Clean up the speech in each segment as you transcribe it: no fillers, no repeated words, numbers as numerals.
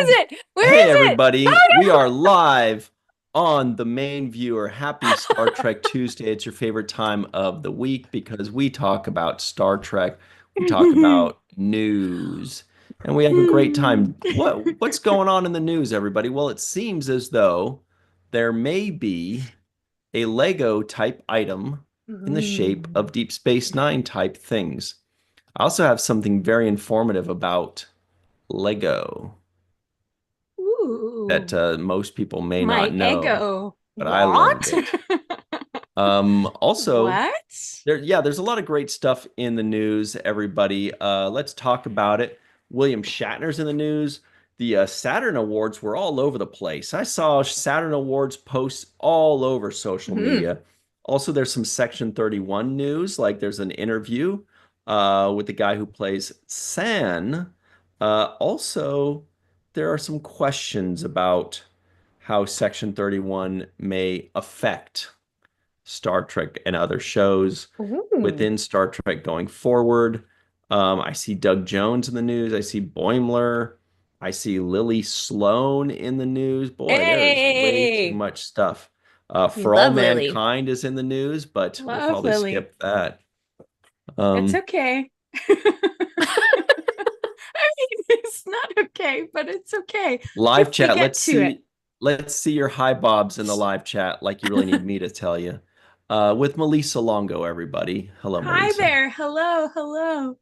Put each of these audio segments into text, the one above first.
is it? Where Hey, is it? everybody. Oh We are live on the main viewer. Happy Star Trek Tuesday. It's your favorite time of the week because we talk about Star Trek. We talk no. about news, and we have a great time. What's going on in the news, everybody? Well, it seems as though there may be a Lego type item in the shape of Deep Space Nine type things. I also have something very informative about Lego that Ooh. most people may not My know, ego. but I learned What? it. Also, What? there's a lot of great stuff in the news, everybody. Let's talk about it. William Shatner's in the news. The Saturn Awards were all over the place. I saw Saturn Awards posts all over social Hmm. media. Also, there's some Section 31 news, like there's an interview with the guy who plays San. Also, there are some questions about how Section 31 may affect Star Trek and other shows Ooh. within Star Trek going forward. I see Doug Jones in the news. I see Boimler. I see Lily Sloan in the news. Boy, there is way too Hey. much stuff. We For All love Lily. Mankind is in the news, but we'll Love probably Lily. skip that. It's Um, okay. I mean, it's not okay, but it's okay Live if we chat. get to it. Let's see your hi bobs in the live chat, like you really need me to tell you. With Melissa Longo, everybody. Hello, Hi Melissa. there. Hello. Hello.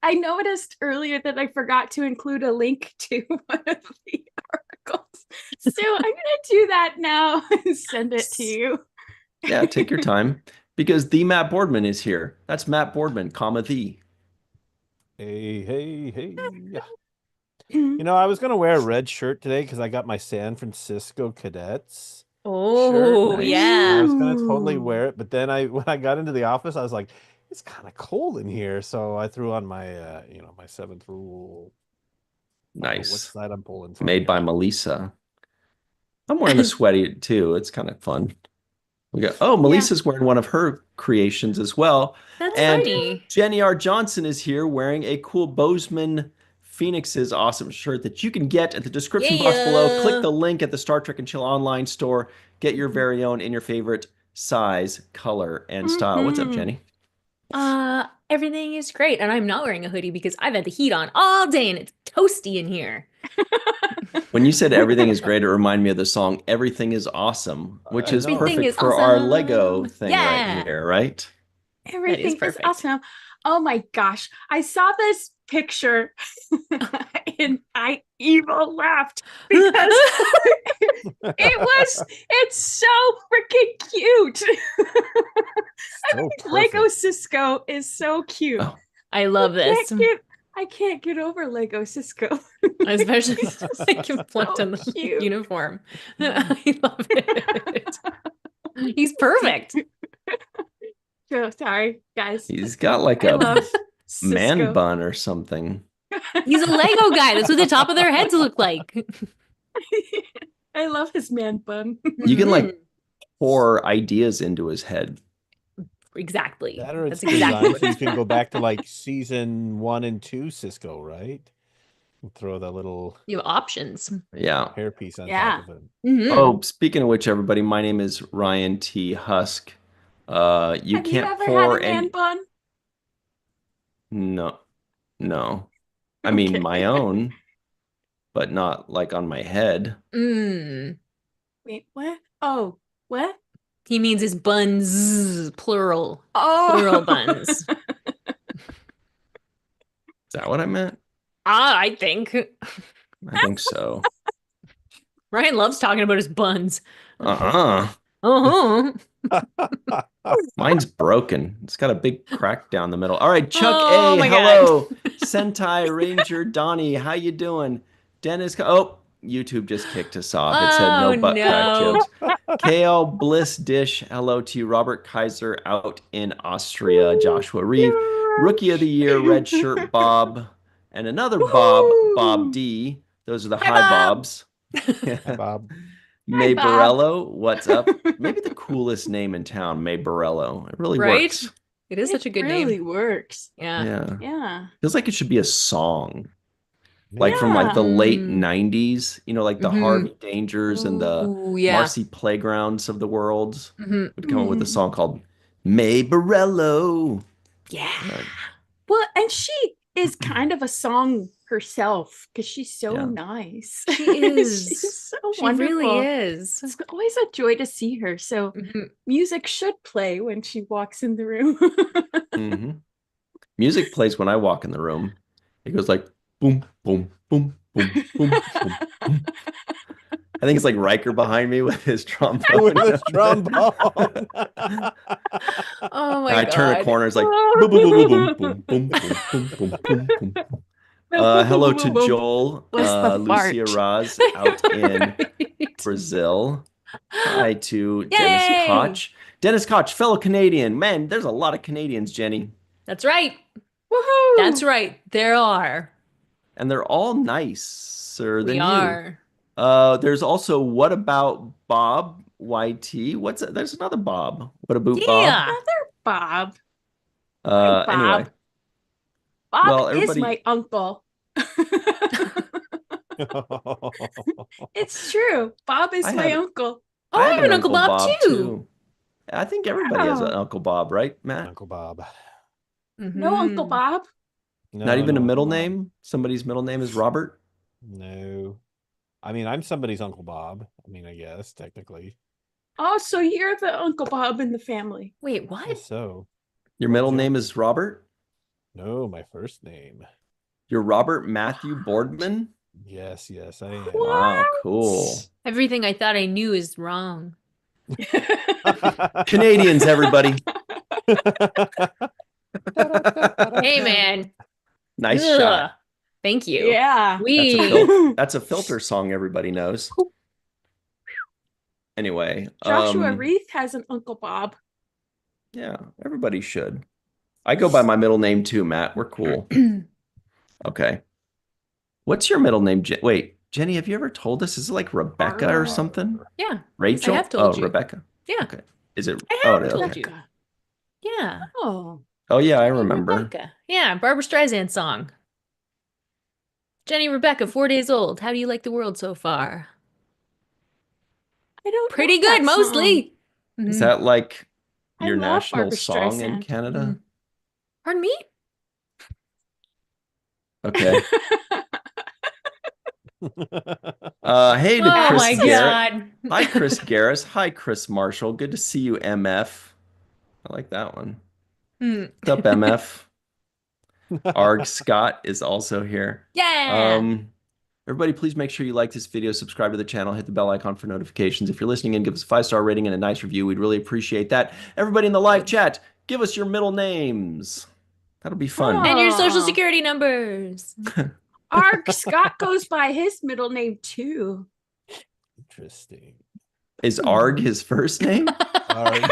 I noticed earlier that I forgot to include a link to one of the articles. So I'm going to do that now and send it to you. Yeah, take your time because the Matt Boardman is here. That's Matt Boardman, comma the. Hey, hey, hey. I was gonna wear a red shirt today because I got my San Francisco Cadets shirt, Oh, Nice. and I yeah. was gonna totally Ooh. wear it. But then when I got into the office, I was like, it's kind of cold in here, so I threw on my my seventh rule. I don't know which Nice. side I'm pulling from Made by here. Melissa. I'm wearing a sweaty too. It's kind of fun. Yeah. Melissa's wearing one of her creations as well. That's And funny. Jenny R. Johnson is here wearing a cool Bozeman Phoenix's awesome shirt that you can get at the description box below. Click Yeah. the link at the Star Trek and Chill online store. Get your very own in your favorite size, color, and style. What's up, Mm-hmm. Jenny? Everything is great, and I'm not wearing a hoodie because I've had the heat on all day and it's toasty in here. When you said everything is great, it reminded me of the song Everything is Awesome, which I is know. Everything perfect is for our Lego awesome. thing right Yeah, here, right? that is Everything is perfect. awesome. Oh my gosh. I saw this picture and I evil laughed because it's so freaking cute. I So mean, Lego perfect. Cisco is so cute. Oh, I love this. I can't get over Lego Cisco. especially He's just like him plucked so on the cute. uniform. I love it. He's perfect. So sorry, guys. He's got like I a love man Cisco. bun or something. He's a Lego guy. That's what the top of their heads look like. I love his man bun. You can Mhm. like pour ideas into his head. Exactly. That or it's That's exactly designed what so you it's can for. go back to like season 1 and 2 Cisco, right? Throw that little You have options. Yeah. hairpiece on top Yeah. of it. Hmm. Oh, speaking of which, everybody, my name is Ryan T. Husk. You Have you can't ever had a pour man any. bun? No, no. I mean, Okay. my own, but not like on my head. Mm. Wait, what? Oh, what? He means his buns, plural. Plural Is buns. that what I meant? I think. I think so. Ryan loves talking about his buns. Uh-uh. Uh-huh. Mine's broken. It's got a big crack down the middle. All right, Chuck Oh A. my God. Hello. Sentai Ranger Donnie. How you doing? Dennis. Oh, YouTube just kicked us off. It said no Oh butt crack no. jokes. KL Bliss Dish. Hello to you. Robert Kaiser out in Austria. Joshua Reeve. Rookie of the Year, Red Shirt Bob. And another Bob, Bob Woo! D. Those are the Hi, high Bob. Bobs. Hi, Bob. Hi, May Bob. Borello, what's up? Maybe the coolest name in town, May Borello. It really Right? works. It is such a good name. Really works. Yeah. Yeah. Yeah. Feels like it should be a song. like from like the late Mm. 90s, you know, like the Mhm. Harvey Dangers and the Ooh, yeah. Marcy Playgrounds of the world Mhm. would come up with a song called May Borello. Yeah. Well, and she is kind of a song herself because she's so Yeah. nice. She is. She's so She wonderful. really is. It's always a joy to see her. So Mhm. music should play when she walks in the room. hmm Music plays when I walk in the room. It goes like boom, boom, boom, boom, boom, boom, boom. I think it's like Riker behind me with his trombone. With his trombone. Oh my I turn a God. corner, it's like boom, boom, boom, boom, boom, boom, boom, boom, boom, boom, boom. Hello to Joel, What's the Lucia fart? Raz out in Right. Brazil. Hi to Dennis Yay! Koch. Dennis Koch, fellow Canadian. Man, there's a lot of Canadians, Jenny. That's right. Woohoo! That's right. There are. And they're all nicer We than are. you. There's also What About Bob YT? What's that? There's another Bob. What about Bob? Yeah. Another Bob. Hi, Bob. Anyway, Bob well, is everybody- my uncle. It's true. Bob is I my had- uncle. Oh, I have an Uncle Bob too. I think everybody has an Uncle Bob, right, Matt? Uncle Bob. No Uncle Mhm. Bob. Not even a no middle Uncle Bob. name? Somebody's middle name is Robert? No. I mean, I'm somebody's Uncle Bob. I mean, I guess, technically. Oh, so you're the Uncle Bob in the family. Wait, I what? guess so. Your middle name is Robert? No, my first name. You're Robert Matthew Boardman? Yes, I am. Wow, cool. Everything I thought I knew is wrong. Canadians, everybody. Hey, man. Nice Ugh. shot. Thank you. Yeah. That's a filter song everybody knows. Anyway. Joshua Reith has an Uncle Bob. Yeah, everybody should. I go by my middle name too, Matt. We're cool. Okay. What's your middle name? Wait, Jenny, have you ever told us? Is it like Rebecca or something? Yeah. Rachel? I have told you. Rebecca. Yeah. Okay. Is it? I have told okay. you. Yeah. Oh. Oh yeah, I remember. Rebecca. Yeah, Barbara Streisand song. Jenny Rebecca, 4 days old. How do you like the world so far? I don't Pretty know good, that mostly. Is that like I your love national Barbra song in Streisand. Canada? Pardon me? Okay. Hey to Oh Chris my Garrett. God. Hi, Chris Garris. Hi, Chris Marshall. Good to see you, MF. I like that one. What's up, MF? Arg Scott is also here. Yeah. Everybody, please make sure you like this video, subscribe to the channel, hit the bell icon for notifications. If you're listening in, give us a 5-star rating and a nice review. We'd really appreciate that. Everybody in the live chat, give us your middle names. That'll be fun. And your social security numbers. Arg Scott goes by his middle name too. Interesting. Is Arg his first name? Arg.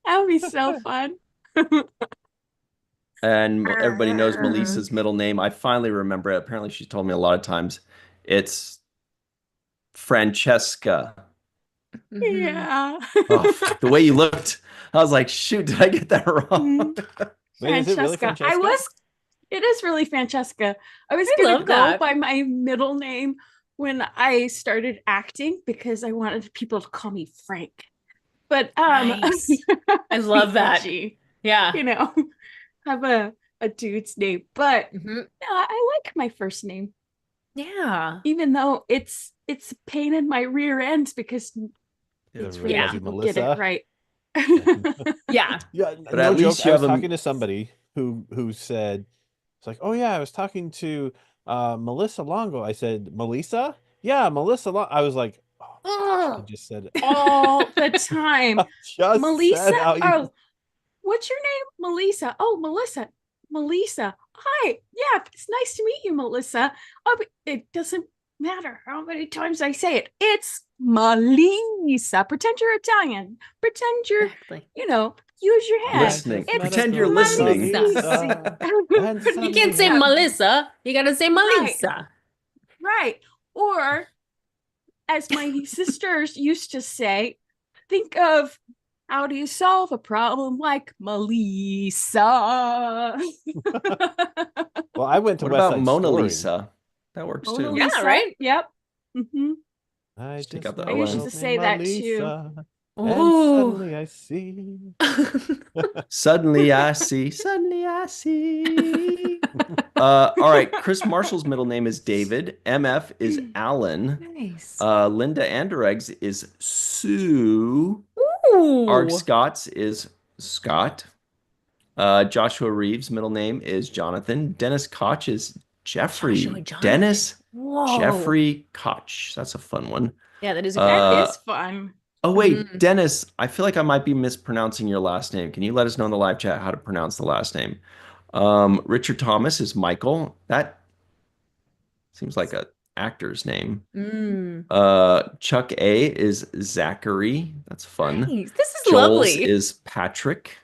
That would be so fun. And everybody knows Melissa's middle name. I finally remember it. Apparently, she's told me a lot of times. It's Francesca. Yeah. Oh, the way you looked, I was like, shoot, did I get that wrong? Wait, is it really Francesca? It is really Francesca. I was I going to love go that. by my middle name when I started acting because I wanted people to call me Frank. But Nice. I love that. edgy, Yeah. you know, have a dude's name. But no, I like my first name. Yeah. Even though it's a pain in my rear end because it's really Yeah. people get it right. Yeah. Yeah, But no at joke. least you I was have a- talking to somebody who said, it's like, oh yeah, I was talking to Melissa Longo. I said, Melissa? Yeah, Melissa Longo. I was like, oh, I just said it. All the time. Just Melissa? said how you- Oh, what's your name? Melissa. Oh, Melissa. Melissa. Hi. Yeah, it's nice to meet you, Melissa. Oh, but it doesn't matter how many times I say it. It's Melissa. Pretend you're Italian. Pretend you're, Exactly. use your head. Listening. It's Pretend you're listening. Melissa. You can't say Melissa. You gotta say Melissa. Right. Or, as my sisters used to say, think of How do you solve a problem like Melissa? Well, I went to What West about Side Mona Story. Lisa? That works Mona too. Yeah, Lisa. right? Yep. Mm-hmm. I Just take just out the met I used ON. to say Mona that too. Lisa, and Oh. suddenly I see. Suddenly I see. Suddenly I see. All right. Chris Marshall's middle name is David. MF is Alan. Nice. Linda Andereggs is Sue. Ooh. Arg Scott's is Scott. Joshua Reeves' middle name is Jonathan. Dennis Koch is Jeffrey. Joshua Jonathan. Dennis Whoa. Jeffrey Koch. That's a fun one. Yeah, that is a good That Uh, is fun. Oh, wait, Mhm. Dennis, I feel like I might be mispronouncing your last name. Can you let us know in the live chat how to pronounce the last name? Richard Thomas is Michael. That seems like a actor's name. Mm. Chuck A is Zachary. That's fun. Nice. This is Joel's lovely. is Patrick.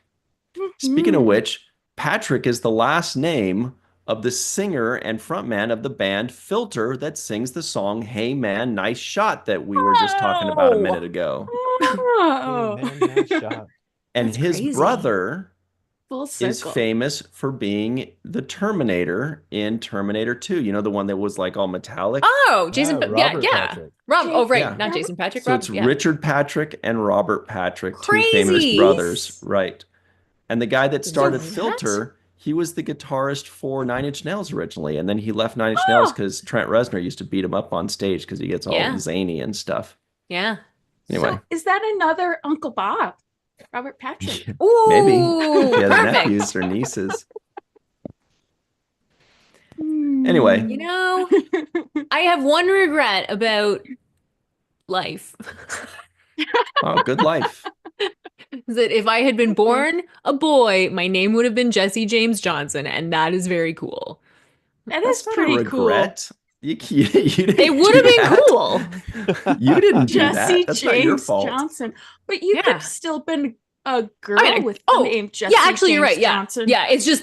Speaking of which, Patrick is the last name of the singer and frontman of the band Filter that sings the song Hey Man, Nice Shot that we were just talking about a Oh. minute ago. Oh, Hey, man, nice shot. And That's his crazy. brother full is circle. famous for being the Terminator in Terminator 2. You know, the one that was like all metallic? Oh, Jason. Robert yeah. Patrick. Oh, right. Yeah. Not Jason Patrick. So Rob. it's Yeah. Richard Patrick and Robert Patrick, two famous Crazy. brothers. Right. And the guy that started What? Filter, he was the guitarist for Nine Inch Nails originally. And then he left Nine Inch Nails because Trent Reznor used to beat him up on stage because he gets all Yeah. zany and stuff. Yeah. Anyway. So is that another Uncle Bob? Robert Patrick. Ooh, Maybe. If he has perfect. nephews or nieces. Hmm. Anyway. You know, I have one regret about life. Oh, good life. Is that if I had been born a boy, my name would have been Jesse James Johnson, and that is very cool. That is That's not a pretty cool. regret. You didn't It would do have been that. cool. You didn't do Jesse that. That's not your James fault. Johnson. But you could Yeah. have still been a girl I mean, with the name Jesse yeah, actually, you're James right. Yeah, Johnson. yeah. It's just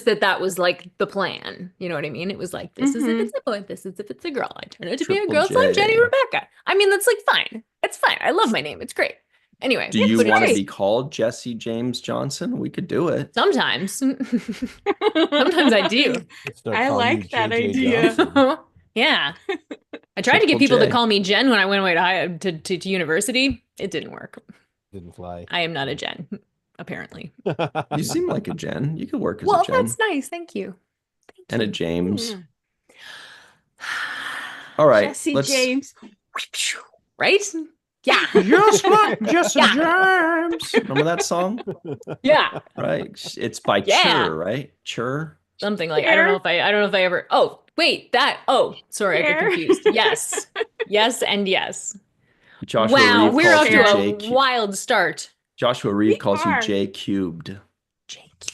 that that was like the plan. You know what I mean? It was like this is if it's a boy, this is if it's a girl. I turn out to be a Triple girl, so I'm Jenny J. Rebecca. I mean, that's like fine. It's fine. I love my name. It's great. Anyway, Do you but want to it's- be called Jesse James Johnson? We could do it. Sometimes, sometimes I do. Start I calling you like that JJ idea. Johnson. Yeah, I tried to get Triple people J. to call me Jen when I went away to university. It didn't work. Didn't fly. I am not a Jen, apparently. You seem like a Jen. You could work as Well, a Jen that's nice. Thank you. Thank and a you. James. Hmm. All right, Jesse let's. James. Right? Yeah. Just like Jesse Yeah. James. Remember that song? Yeah. Right. It's by Yeah. Chur, right? Chur. Something like I don't know if I ever. Oh wait, sorry, I got Fair. confused. Yes, yes, and yes. Joshua Wow, Reeve we're calls off you to J a cu- wild start. Joshua Reeve We calls you are. J cubed. JQ.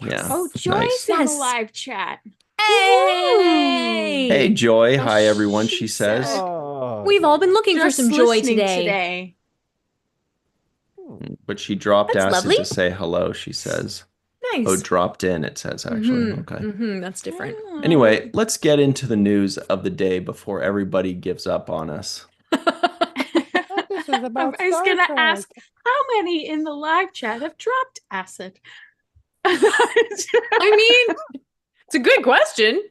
Yeah. Oh, Joy's Nice. on the Yes. live chat. Hey! Hey, Joy. Oh, Hi, everyone. she She says. said- Oh, We've all been looking for Just some joy listening today. But she dropped That's acid lovely. to say hello, she says. Nice. Oh, dropped in, it says, actually. Mhm, Okay. mhm, that's different. Oh. Anyway, let's get into the news of the day before everybody gives up on us. this is about I was Star gonna Trek. ask how many in the live chat have dropped acid. I mean, it's a good question.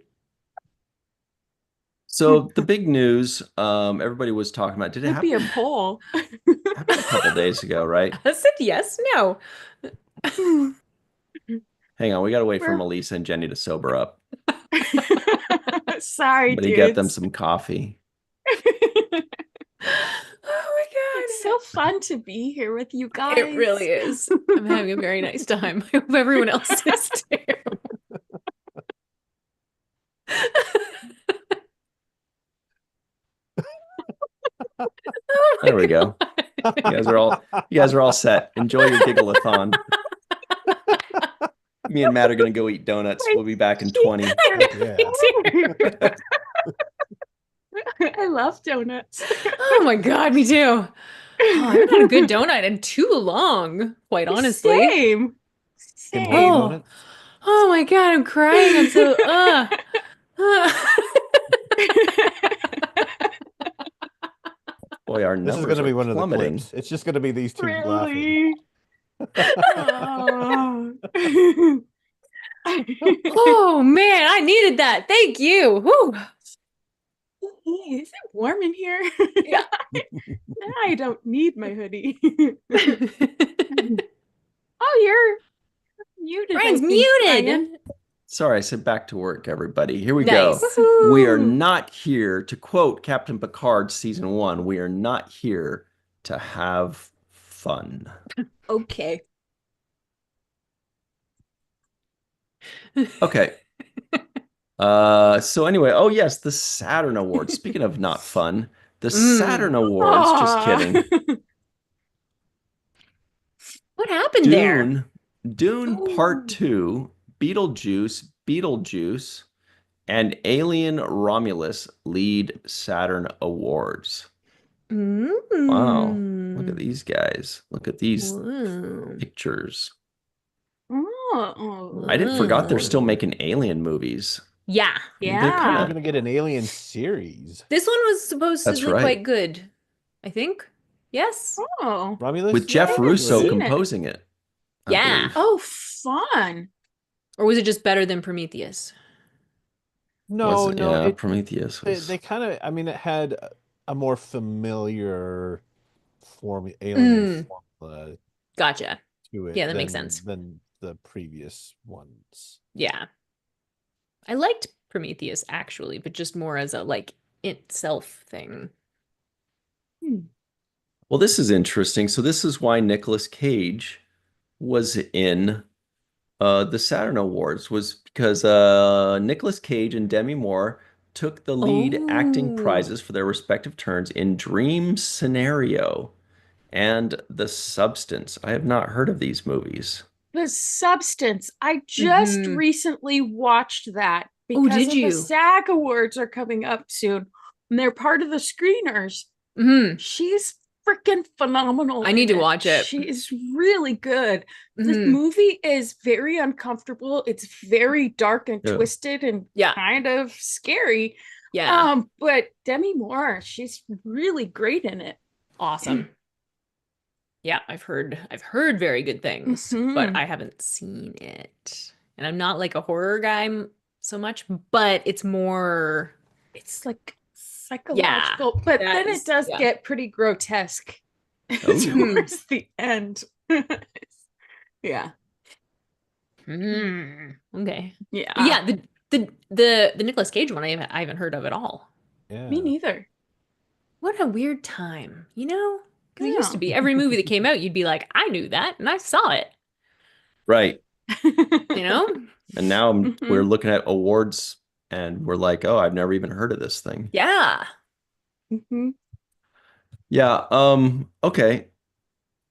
So the big news, everybody was talking about. Did it Could be happen? a poll. Happened a couple days ago, right? I said yes, no. Hang on, we gotta wait for We're- Melissa and Jenny to sober up. Sorry, Somebody dude. get them some coffee. Oh my god. It's so fun to be here with you guys. It really is. I'm having a very nice time. I hope everyone else is too. Oh my There we go. You guys are all set. Enjoy your giggle-a-thon. Me and Matt are gonna go eat donuts. We'll be back in 20. Yeah. I love donuts. Oh my god, me too. Oh, I haven't had a good donut in too long, quite honestly. Same. Tim Same. Hortons Oh. donuts. Oh my god, I'm crying. I'm so Boy, our This is numbers going to be are one of the plummeting. clips. It's just going to be these two laughing. Really? Oh. Oh man, I needed that. Thank you. Whew. Is it warm in here? Yeah. I don't need my hoodie. Oh, you're muted. I Brian's think, muted. Brian. Sorry, I said back to work, everybody. Here we Nice. go. We are Woohoo. not here to quote Captain Picard season 1. We are not here to have fun. Okay. Okay. So anyway, oh yes, the Saturn Awards. Speaking of not fun, the Saturn Awards, just Aw. kidding. What happened there? Dune Part Ooh. 2, Beetlejuice, and Alien Romulus lead Saturn Awards. Wow. Look at these guys. Look at these Wow. pictures. Oh. I didn't forgot they're Mm. still making Alien movies. Yeah. They're Yeah. We're kind going of to get an Alien series. This one was supposedly right. quite good, I think. Yes. Oh. Romulus? with Jeff I haven't Russo seen it. composing it. I Yeah. believe. Oh, fun. Or was it just better than Prometheus? No, no. Prometheus was. They kind of, I mean, it had a more familiar alien formula Gotcha. to it. Yeah, that makes sense. Than the previous ones. Yeah. I liked Prometheus actually, but just more as a like itself thing. Well, this is interesting. So this is why Nicolas Cage was in the Saturn Awards, was because Nicolas Cage and Demi Moore took the lead acting Oh. prizes for their respective turns in Dream Scenario and The Substance. I have not heard of these movies. The Substance. I just Mhm. recently watched that Oh, because did of you? the SAG Awards are coming up soon. And they're part of the screeners. Hmm. She's freaking phenomenal. I need in to watch it. She is really good. This Mhm. movie is very uncomfortable. It's very dark and Yeah. twisted and Yeah. kind of scary. Yeah. But Demi Moore, she's really great in it. Awesome. Yeah, I've heard very good things, but Mhm. I haven't seen it. And I'm not like a horror guy so much, but it's more It's like psychological, but that then is- it does yeah. get pretty grotesque Oh. towards the end. Yeah. Okay. Yeah. But yeah, the Nicolas Cage one I haven't heard of at all. Yeah. Me neither. What a weird time, you know? Because it used to Yeah. be every movie that came out, you'd be like, I knew that and I saw it, Right. you know? And now Mhm. we're looking at awards and we're like, oh, I've never even heard of this thing. Yeah. Mhm. Yeah. Okay.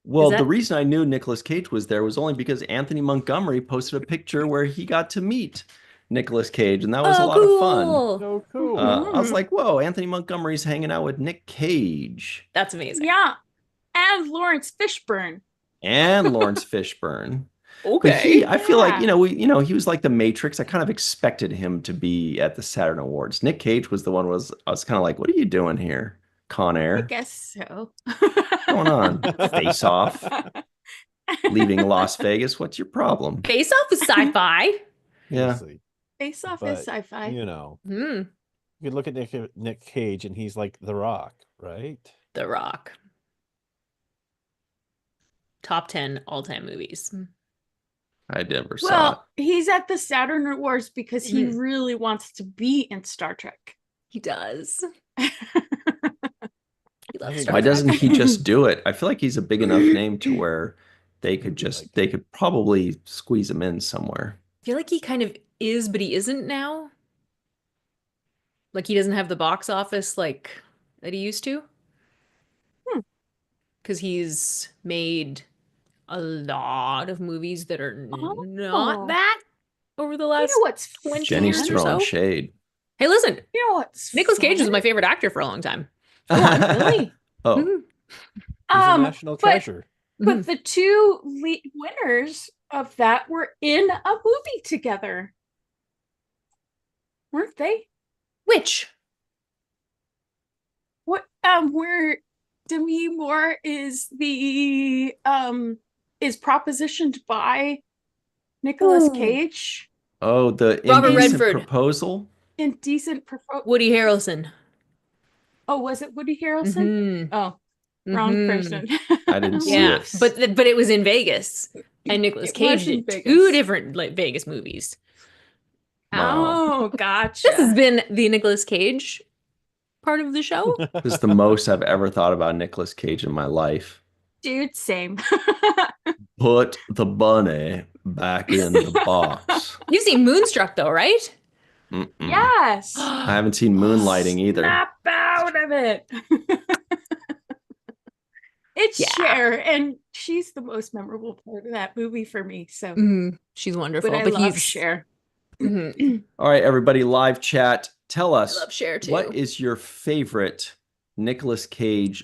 Well, the that- reason I knew Nicolas Cage was there was only because Anthony Montgomery posted a picture where he got to meet Nicolas Cage, and that was a lot of fun. So cool. I was like, whoa, Anthony Montgomery's hanging out with Nick Cage That's amazing. Yeah. And Lawrence Fishburne. and Lawrence Fishburne. But Okay. I feel like, Yeah. he was like the Matrix. I kind of expected him to be at the Saturn Awards. Nick Cage was the one I was kind of like, what are you doing here, Con I Air? guess so. What's going on? Face Off, leaving Las Vegas. What's your problem? Face Off is sci-fi. Yeah. Seriously. Face Off But, is sci-fi. You know, Hmm. you could look at Nick Cage and he's like The Rock, right? The Rock. Top 10 all-time movies. I never saw it. Well, he's at the Saturn Awards because he Mhm. really wants to be in Star Trek. He does. He loves think- Star Why Trek. doesn't he just do it? I feel like he's a big enough name to where they could they could probably squeeze him in somewhere. I feel like he kind of is, but he isn't now. Like he doesn't have the box office like that he used to. Because he's made a lot of movies that are Oh. not that over the You last know what's 20 Jenny's years or throwing so. shade. Hey, listen, You know what's Nicolas Cage was fun? my favorite actor for a long time. Really? Oh, Mhm. He's a national treasure. But the two lead winners of that were in a movie together, weren't they? Which? What? Where Demi Moore is propositioned by Nicolas Cage. Oh, the Robert indecent Redford. proposal? Indecent proposal. Woody Harrelson. Oh, was it Woody Harrelson? Mhm. Oh, wrong Mhm. person. I didn't see Yeah, it. but it was in Vegas, and Nicolas It Cage was in did Vegas. 2 different like Vegas movies. Wow. Oh, gotcha. This has been the Nicolas Cage part of the show. This is the most I've ever thought about Nicolas Cage in my life. Dude, same. Put the bunny back in the box. You've seen Moonstruck though, right? Mm-mm. Yes. I haven't seen Moonlighting either. Snap out of it. It's Yeah. Cher, and she's the most memorable part of that movie for me. So, She's wonderful. but I love Cher. Mhm. All right, everybody, live chat. Tell I us, love Cher too. what is your favorite Nicolas Cage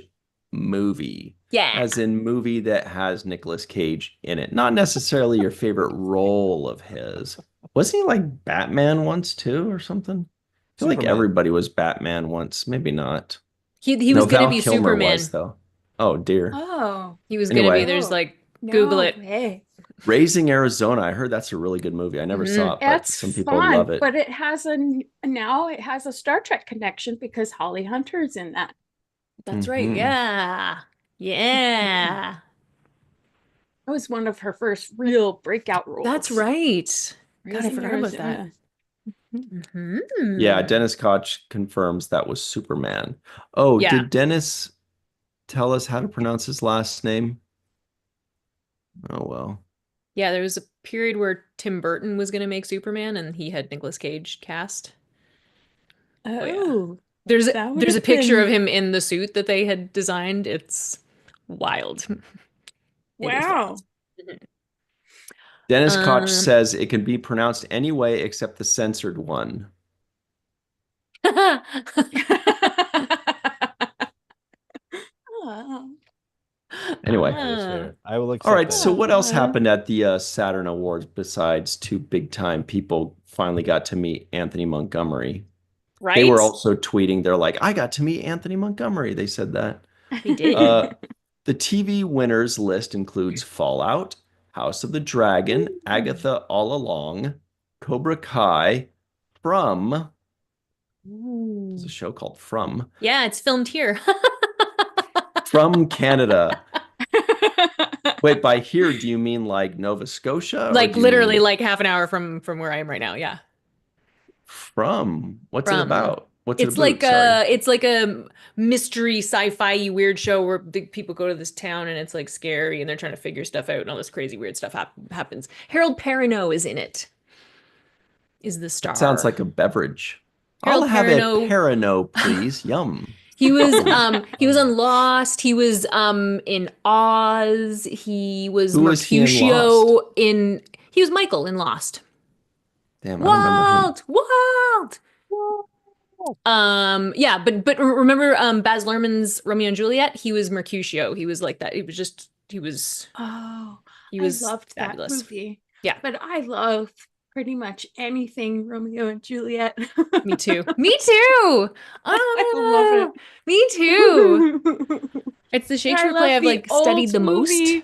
movie? Yeah. As in movie that has Nicolas Cage in it. Not necessarily your favorite role of his. Wasn't he like Batman once too or something? I feel like Superman. everybody was Batman once. Maybe not. He No, was gonna Val be Kilmer Superman. was, though. Oh, dear. Oh, He was gonna be. Anyway. There's Oh, like no Google it. way. Raising Arizona. I heard that's a really good movie. I never saw it, but That's some people fun, love it. but it has a Star Trek connection because Holly Hunter's in that. That's right. Mhm. Yeah. Yeah. That was one of her first real breakout roles. That's right. God, I Raising forgot about that. Arizona. Mhm. Yeah, Dennis Koch confirms that was Superman. Oh, Yeah. did Dennis tell us how to pronounce his last name? Oh, well. Yeah, there was a period where Tim Burton was gonna make Superman, and he had Nicolas Cage cast. Oh, yeah. There's that would a have picture been- of him in the suit that they had designed. It's wild. It is wow. wild. Dennis Koch Um, says it can be pronounced any way except the censored one. Oh. Anyway. That is fair. I will accept All right, that. so what else happened at the Saturn Awards besides 2 big-time people finally got to meet Anthony Montgomery? Right? They were also tweeting, they're like, I got to meet Anthony Montgomery. They said that. He did. The TV winners list includes Fallout, House of the Dragon, Agatha All Along, Cobra Kai, From. There's a show called From. Yeah, it's filmed here. From Canada. Wait, by here, do you mean like Nova Scotia? or Like do you literally mean like half an hour from where I am right now. Yeah. From? What's it From. about? What's it It's about? like Sorry. it's like a mystery sci-fi weird show where the people go to this town and it's like scary and they're trying to figure stuff out and all this crazy weird stuff happens. Harold Perrineau is in it. Is the star. Sounds like a beverage. Harold I'll have Perrineau. a Perrineau, please. Yum. He was on Lost. He was in Oz. He was Who was he in Mercutio in he was Michael in Lost. Damn, I don't remember him. Walt. Yeah, but remember Baz Luhrmann's Romeo and Juliet? He was Mercutio. He was like that. He was Oh, he was I loved fabulous. that movie. Yeah. But I love pretty much anything Romeo and Juliet. Me too. Me too. I love it. Me too. It's the Shakespeare I play love I've like old studied the most. movie.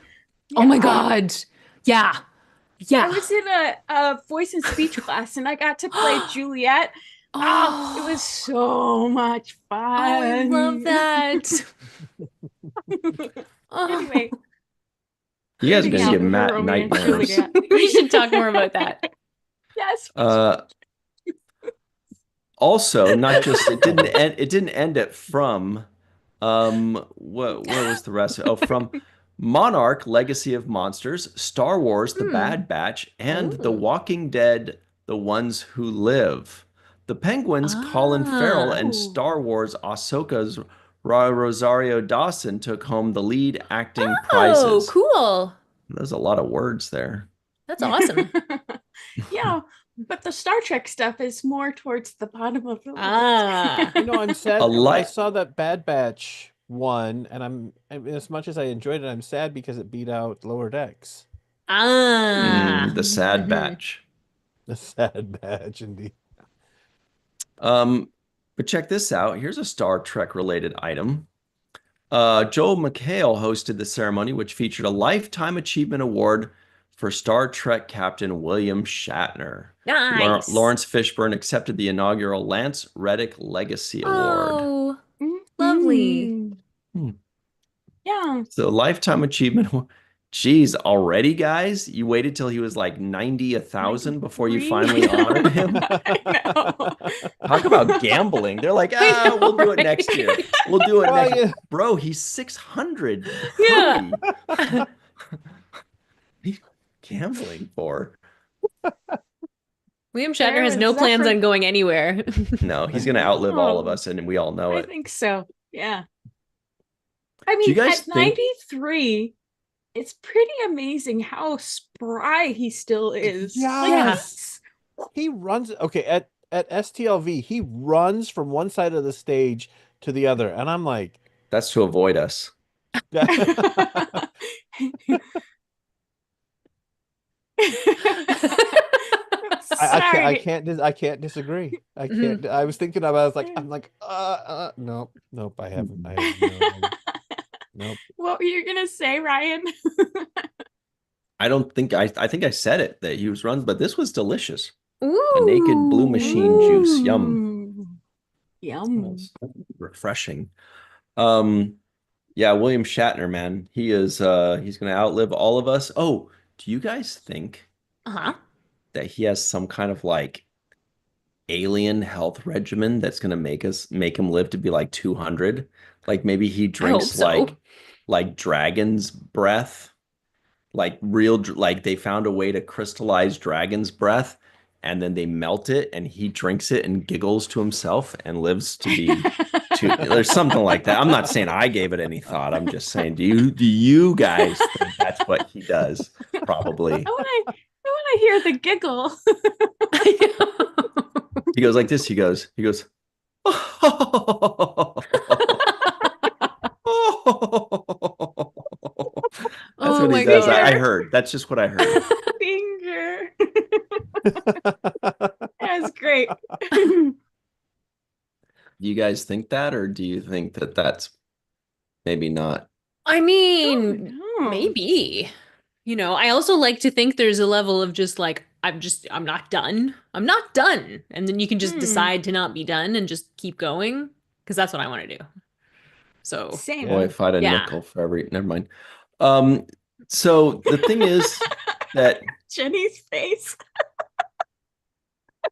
Oh my Yeah. god. Yeah. Yeah. I was in a voice and speech class and I got to play Juliet. Oh, it was so much fun. Oh, I love that. Anyway, You guys are Moving gonna out give with Matt Romeo and nightmares. Juliet. We should talk more about that. Yes. Also, not just it didn't end at From. What was the rest? Oh, From Monarch, Legacy of Monsters, Star Wars, The Bad Batch, and The Ooh. Walking Dead, The Ones Who Live. The Penguins, Colin Farrell, and Oh. Star Wars Ahsoka's Rosario Dawson took home the lead acting prizes. Oh, cool. There's a lot of words there. That's awesome. Yeah, but the Star Trek stuff is more towards the bottom of the list. Ah. You know, I'm sad. A I light- saw that Bad Batch won, and as much as I enjoyed it, I'm sad because it beat out Lower Decks. The Sad Mhm. Batch. The Sad Batch, indeed. But check this out. Here's a Star Trek related item. Joel McHale hosted the ceremony, which featured a Lifetime Achievement Award for Star Trek Captain William Shatner. Nice. Lawrence Fishburne accepted the inaugural Lance Reddick Legacy Award. Oh, lovely. Mm-hmm. Yeah. So Lifetime Achievement. Geez, already, guys? You waited till he was like 90, 1,000 before you 93. finally honored him? I know. Talk about gambling. They're like, we'll do it next year. We'll do it Well, next yeah. Bro, he's 600. Yeah. Hurry. He's gambling for. William Shatner There has no was plans Zephyr- on going anywhere. No, he's going to outlive all of Oh, us, and we all know I it. think so. Yeah. I Do you mean, guys at think- 93, it's pretty amazing how spry he still is. Yes. He runs at STLV, he runs from one side of the stage to the other, and I'm like, That's to avoid us. I can't disagree. I can't. I was thinking about. I was like, nope. I haven't. Nope. What were you gonna say, Ryan? I don't think I think I said it that he was runs, but this was delicious. Ooh. A naked blue machine juice. Yum. Ooh. Yum. Refreshing. Yeah, William Shatner, man. He is he's gonna outlive all of us. Oh, do you guys think Uh-huh. that he has some kind of like alien health regimen that's gonna make him live to be like 200? Like maybe he drinks so. like dragon's breath, like like they found a way to crystallize dragon's breath, and then they melt it, and he drinks it and giggles to himself and lives to be there's something like that. I'm not saying I gave it any thought. I'm just saying, do you guys think that's what he does? Probably. I want to hear the giggle. He goes like this. He goes. That's Oh what my he does. God. I heard. That's just what I heard. Finger. That's great. Do you guys think that, or do you think that that's maybe not? I mean, No. maybe. I also like to think there's a level of just like, I'm not done. I'm not done. And then you can just decide to not be done and just keep going. Because that's what I want to do. So, Same. Boy, if I had a Yeah. nickel for every, never mind. So the thing is that Jenny's face. That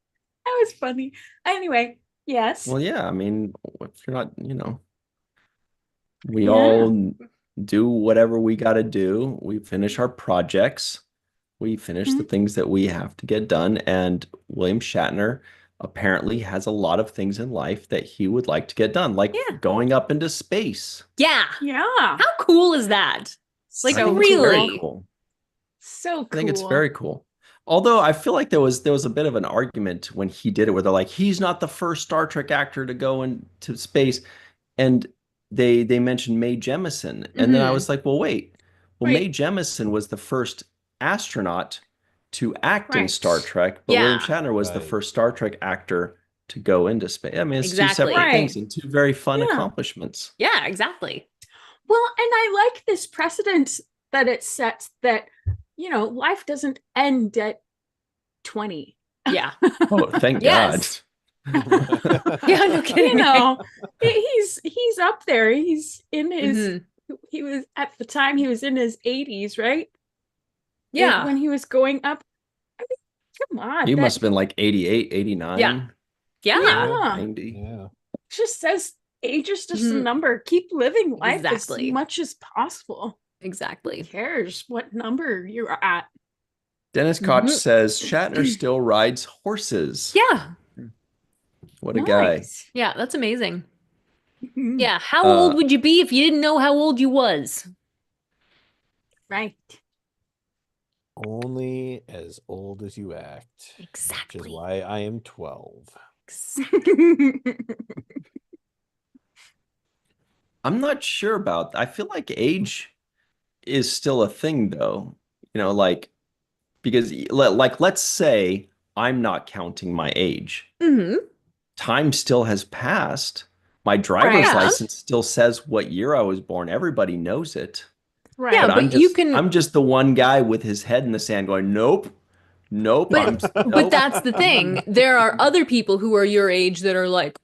was funny. Anyway, yes. well, yeah, I mean, if you're not, we Yeah. all do whatever we got to do. We finish our projects. We finish the things that we have to get done. And William Shatner apparently has a lot of things in life that he would like to get done, like going up into space. yeah. Yeah. How cool is that? Like, I think it's really? very cool. So cool. I think it's very cool. Although I feel like there was a bit of an argument when he did it where they're like, he's not the first Star Trek actor to go into space. And they mentioned Mae Jemison. And then I was like, well, wait. Well, Mae Jemison was the first astronaut to act in Star Trek, but William Shatner was the first Star Trek actor to go into space. I mean, it's two separate things and two very fun accomplishments. Yeah, exactly. Well, and I like this precedent that it sets that, life doesn't end at 20. Yeah. Oh, thank Yes. God. Yeah, no kidding. He's up there. He's in his, he was at the time he was in his 80s, right? Yeah. When he was going up. I mean, come on. He must have been like 88, 89. Yeah. Yeah. 90. Yeah. Just says age is just a number. Keep living life Exactly. as much as possible. Exactly. Who cares what number you're at? Dennis Koch says Shatner still rides horses. Yeah. What a guy. Yeah, that's amazing. Mhm. Yeah. How old would you be if you didn't know how old you was? Right. Only as old as you act. Exactly. Which is why I am 12. I'm not sure about I feel like age is still a thing though. Like because like let's say I'm not counting my age. Mm-hmm. Time still has passed. My driver's Right. license still says what year I was born. Everybody knows it. Right. Yeah, But but you can. I'm just the one guy with his head in the sand going, nope, nope, But nope. that's the thing. There are other people who are your age that are like,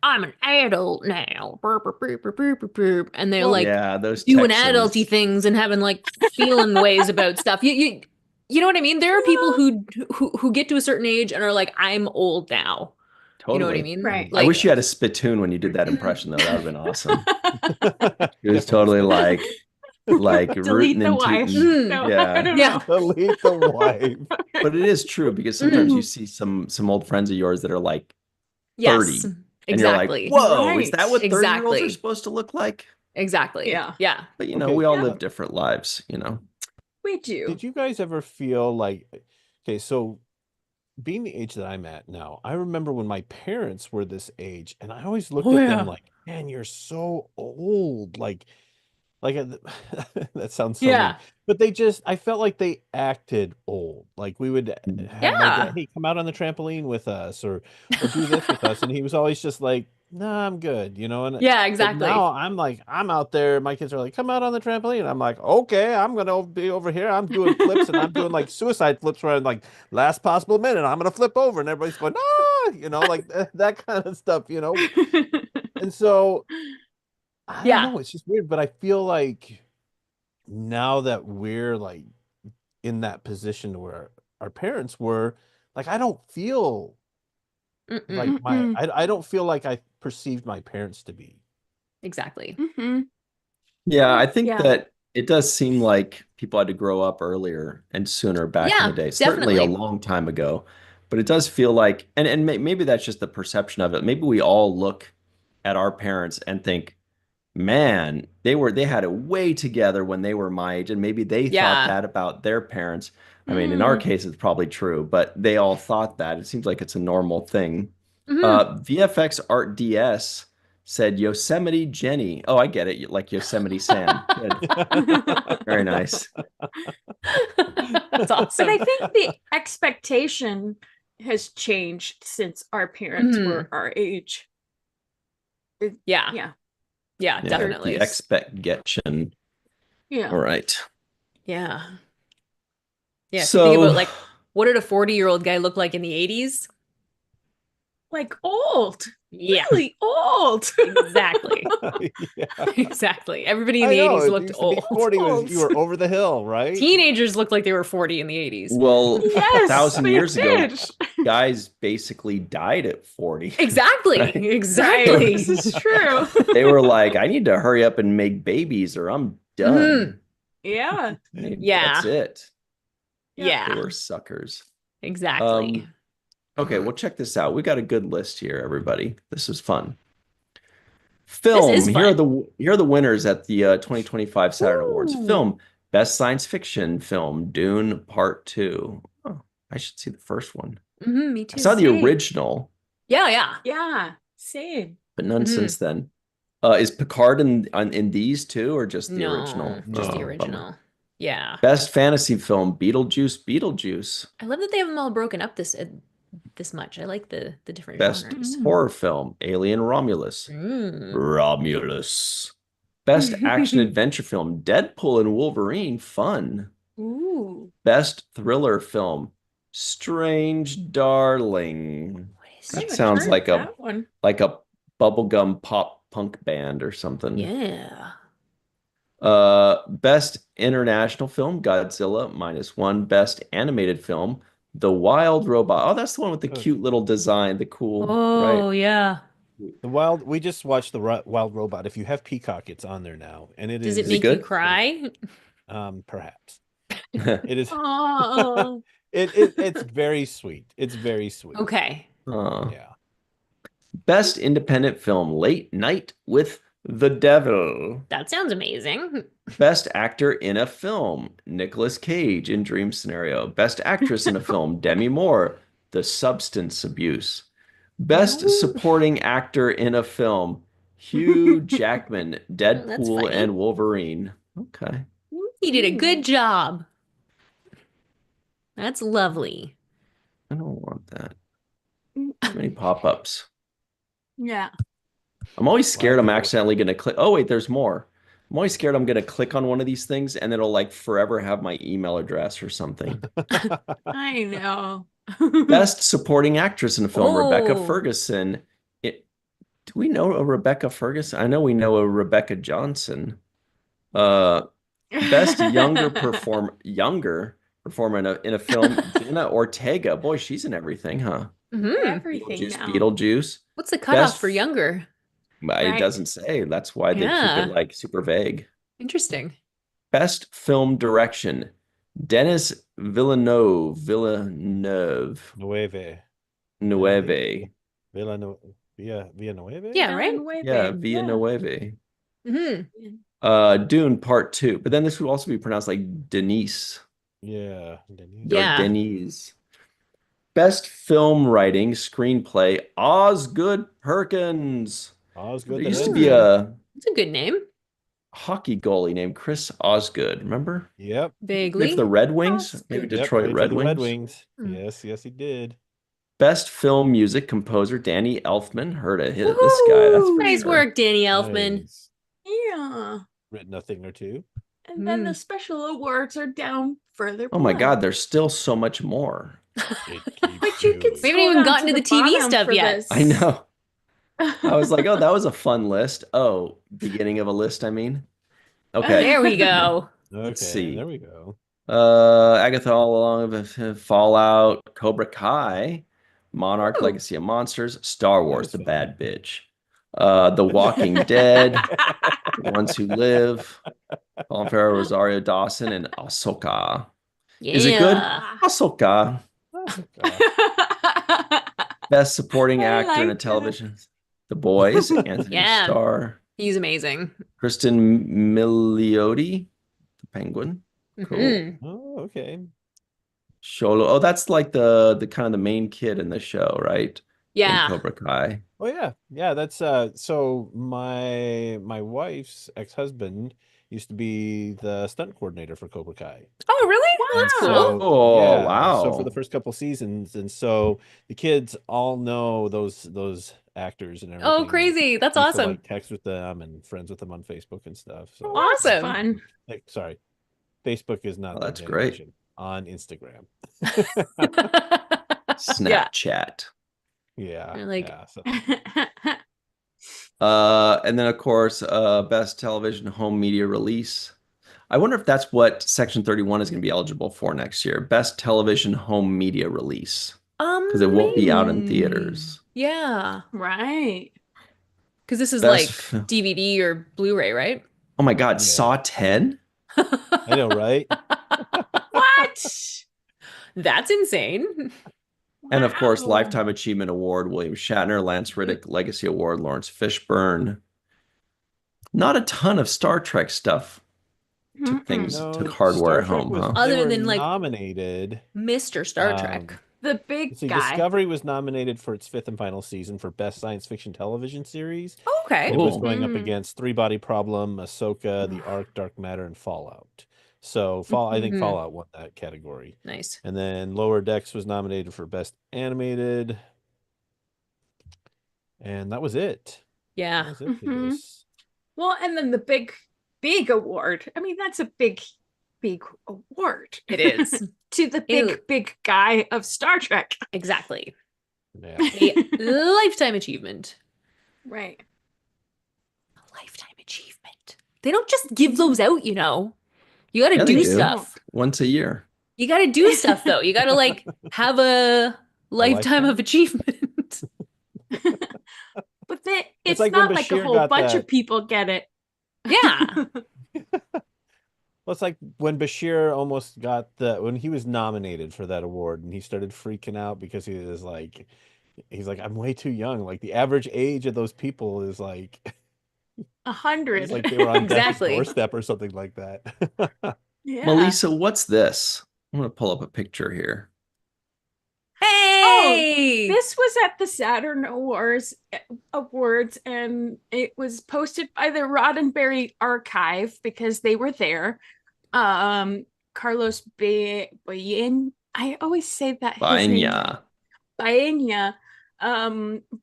I'm an adult now. Burp, burp, burp, burp, burp, burp, burp. And they're like Yeah, those doing Texans. adulty things and having like feeling ways about stuff. You know what I mean? There are people who get to a certain age and are like, I'm old now. You know what I Totally. mean? Right. I Like, wish you had a spittoon when you did that impression, though. That would have been awesome. It was Definitely totally spit. like Delete rooting the and wife. tooting. No, Yeah. I don't Yeah. know. Delete the wife. But it is true because sometimes you see some old friends of yours that are like 30, yes, and you're like, exactly. whoa, is that Right. what 30-year-olds are Exactly. supposed to look like? Exactly. Yeah. Yeah. But you know, Okay, we all Yeah. live different lives, you know. We do. did you guys ever feel like, okay, so being the age that I'm at now, I remember when my parents were this age, and I always looked Oh, at yeah. them like, man, you're so old. Like that sounds so mean, Yeah. but I felt like they acted old. Like we would have my Yeah. dad, hey, come out on the trampoline with us, or do this with us, and he was always just like, nah, I'm good, And Yeah, but exactly. now I'm like, I'm out there. My kids are like, come out on the trampoline. I'm like, okay, I'm gonna be over here. I'm doing flips, and I'm doing like suicide flips where I'm like, last possible minute, I'm gonna flip over, and everybody's going, ah, like that kind of stuff, And so I don't Yeah. know. It's just weird, but I feel like now that we're like in that position where our parents were, like I don't feel like Mm-mm. I don't feel like I perceived my parents to be. Exactly. Yeah, I think Yeah. that it does seem like people had to grow up earlier and sooner back in the Yeah, day. Certainly a definitely. long time ago. But it does feel like, and maybe that's just the perception of it. Maybe we all look at our parents and think, man, they had it way together when they were my age, and maybe they thought Yeah. that about their parents. I mean, in our Mm. case, it's probably true, but they all thought that. It seems like it's a normal thing. Hmm. VFX Art DS said Yosemite Jenny. Oh, I get it. Like Yosemite Sam. Good. Very nice. That's But I awesome. think the expectation has changed since our parents were our age. Yeah. Yeah. Yeah, Yeah, definitely. the expectation. Yeah. All right. Yeah. Yeah. If you think So, about like, what did a 40-year-old guy look like in the 80s? Like old. Yeah, Really old. exactly. Yeah. Exactly. Everybody in I the know. 80s It looked used to be old. 40 was Old. you were over the hill, right? Teenagers looked like they were 40 in the 80s. well, Yes, 1,000 they years ago, did. guys basically died at 40. Exactly. Right? Exactly. Right. This is true. They were like, I need to hurry up and make babies or I'm done. Yeah. Yeah. That's it. They Yeah. were suckers. Exactly. Okay, well, check this out. We got a good list here, everybody. This is fun. This Film. is fun. Here are the winners at the 2025 Saturn Awards. Ooh. Film. Best Science Fiction Film. Dune Part 2. Oh, I should see the first one. Me I too. saw the Same. original, Yeah, yeah. Yeah. Same. but none Mhm. since then. Is Picard in these two or just the original? No, just the Oh, bummer. original. Yeah. Best fantasy film. Beetlejuice. I love that they have them all broken up this much. I like the different Best genres. horror film. Alien Romulus. Mm. Romulus. Best action adventure film. Deadpool and Wolverine. Fun. Ooh. Best thriller film. Strange Darling. What is That I haven't sounds heard like that one. a bubblegum pop punk band or something. Yeah. Best international film, Godzilla -1. Best animated film, The Wild Robot. Oh, that's the one with the cute little design, the cool, Oh, right? yeah. We just watched the Wild Robot. If you have Peacock, it's on there now, and it Does is it make you good? cry? Perhaps it is. Oh. It's very sweet. It's very sweet. Okay. Yeah. Best independent film, Late Night with the Devil. That sounds amazing. Best actor in a film, Nicolas Cage in Dream Scenario. Best actress in a film, Demi Moore, The Substance Abuse. Best Oh. supporting actor in a film, Hugh Jackman, That's Deadpool funny. and Wolverine. Okay. He did a good job. That's lovely. I don't want that. Too many pop-ups. Yeah. I'm always scared I'm people. accidentally going to click. Oh, wait, there's more. I'm always scared I'm going to click on one of these things and it'll like forever have my email address or something. I know. Best supporting actress in a film, Rebecca Oh. Ferguson. Do we know a Rebecca Ferguson? I know we know a Rebecca Johnson. Best younger performer in a film, Jenna Ortega. Boy, she's in everything, huh? Everything Beetlejuice, now. Beetlejuice. What's the cutoff Best for younger? It Right. doesn't say. That's why they keep it Yeah. like super vague. Interesting. Best film direction, Denis Villeneuve. Nueve. Nueve. Villanueva. Yeah, right? Yeah, Villeneuve. Mm-hmm. Dune Part 2. But then this would also be pronounced like Denise Yeah. or Yeah. Denise. Best film writing, screenplay, Osgood Perkins. Osgood. There used to be a It's a good name. hockey goalie named Chris Osgood. Remember? Yep. Vaguely. If the Red Wings, maybe Osgood. Detroit Played for Red the Wings. Red Wings. Hmm. Yes, he did. Best film music composer, Danny Elfman. Heard a hit of this guy. That's for Nice sure. work, Danny Elfman. Nice. Yeah. Written a thing or two. And then the special awards are down further Oh my below. God, there's still so much more. It keeps But you can moving. We haven't scroll even down gotten to the TV bottom stuff for yet. this. I know. I was like, oh, that was a fun list. Oh, beginning of a list, I mean. Okay. There we go. Let's Okay, see. there we go. Agatha all along of Fallout, Cobra Kai, Monarch, Ooh. Legacy of Monsters, Star Wars, was The fun. Bad Bitch, The Walking Dead, The Ones Who Live, Colin Farrell, Rosario Dawson, and Ahsoka. Yeah. Is it good? Ahsoka. Best supporting I actor in a like television. The Boys, Anthony Yeah. Starr, He's amazing. Kristen Milioti, the Penguin. Cool. Mhm. Oh, okay. Sholo. Oh, that's like the kind of the main kid in the show, right? In Yeah. Cobra Kai. Oh yeah. Yeah, that's so my wife's ex-husband used to be the stunt coordinator for Cobra Kai. Oh, really? Well, that's And cool. so, Oh, yeah, so for wow. the first couple seasons, and so the kids all know those actors and everything. Oh, crazy. That's We used to, awesome. like, text with them and friends with them on Facebook and stuff. So Awesome. Fun. like, sorry, Facebook is not Oh, their that's great. generation. On Instagram. Snapchat. Yeah. They're like- yeah. So, And then of course, best television home media release. I wonder if that's what Section 31 is going to be eligible for next year. Best television home media release. Because it won't be out in maybe. theaters. Yeah. Right. Because this is Best like DVD or Blu-ray, right? Oh my God, Yeah. Saw 10? I know, right? What? That's insane. And of course, Wow. Lifetime Achievement Award, William Shatner, Lance Riddick, Legacy Award, Lawrence Fishburne. Not a ton of Star Trek stuff. Took things, No, took hardware Star at Trek home, was- huh? they Other were than, like, nominated. Mr. Star Trek. The big Let's see, guy. Discovery was nominated for its 5th and final season for Best Science Fiction Television Series. Oh, okay. It was Cool. going up Mhm. against Three Body Problem, Ahsoka, The Ark, Dark Matter, and Fallout. So I think Mhm. Fallout won that category. Nice. And then Lower Decks was nominated for Best Animated. And that was it. That Yeah. was it for Mhm. this. Well, and then the big award. I mean, that's a big award. It is. To the Ew. big guy of Star Trek. Exactly. Yeah. A lifetime achievement. Right. A lifetime achievement. They don't just give those out, you know. You got to Yeah, they do do. stuff. Once a year. You got to do stuff though. You got to like have a lifetime lifetime? of achievement. But it's It's like when not like a Bashir whole got bunch that- of people get it. Yeah. Well, it's like when Bashir almost got when he was nominated for that award and he started freaking out because he's like, I'm way too young. Like the average age of those people is like, 100. it's like they were on Exactly. death's doorstep or something like that. Yeah. Melissa, what's this? I'm going to pull up a picture here. Hey. This was at the Saturn Awards, and it was posted by the Roddenberry Archive because they were there. Carlos Baena, I always say that his name. Baena. Baena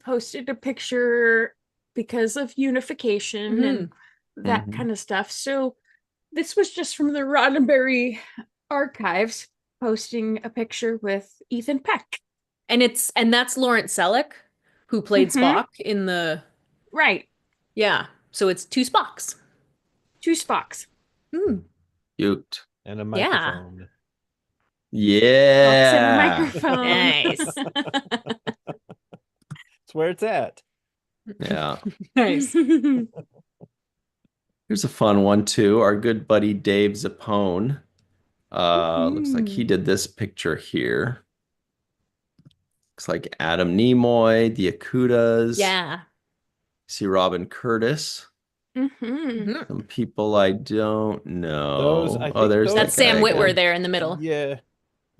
posted a picture because of unification and that Mhm. kind of stuff. So this was just from the Roddenberry archives posting a picture with Ethan Peck. And that's Lawrence Selleck, who played Spock in the Right. Yeah. So it's two Spocks. 2 Spocks. Cute. And a Yeah. microphone. Spocks and a Yeah. microphone. Nice. It's where it's at. Yeah. Nice. Here's a fun one too. Our good buddy Dave Zappone. Looks like he did this picture here. Looks like Adam Nimoy, the Akutas. Yeah. See Robin Curtis. Some people I don't know. I Oh, think there's those- that That's Sam guy Witwer again. there in the middle. Yeah.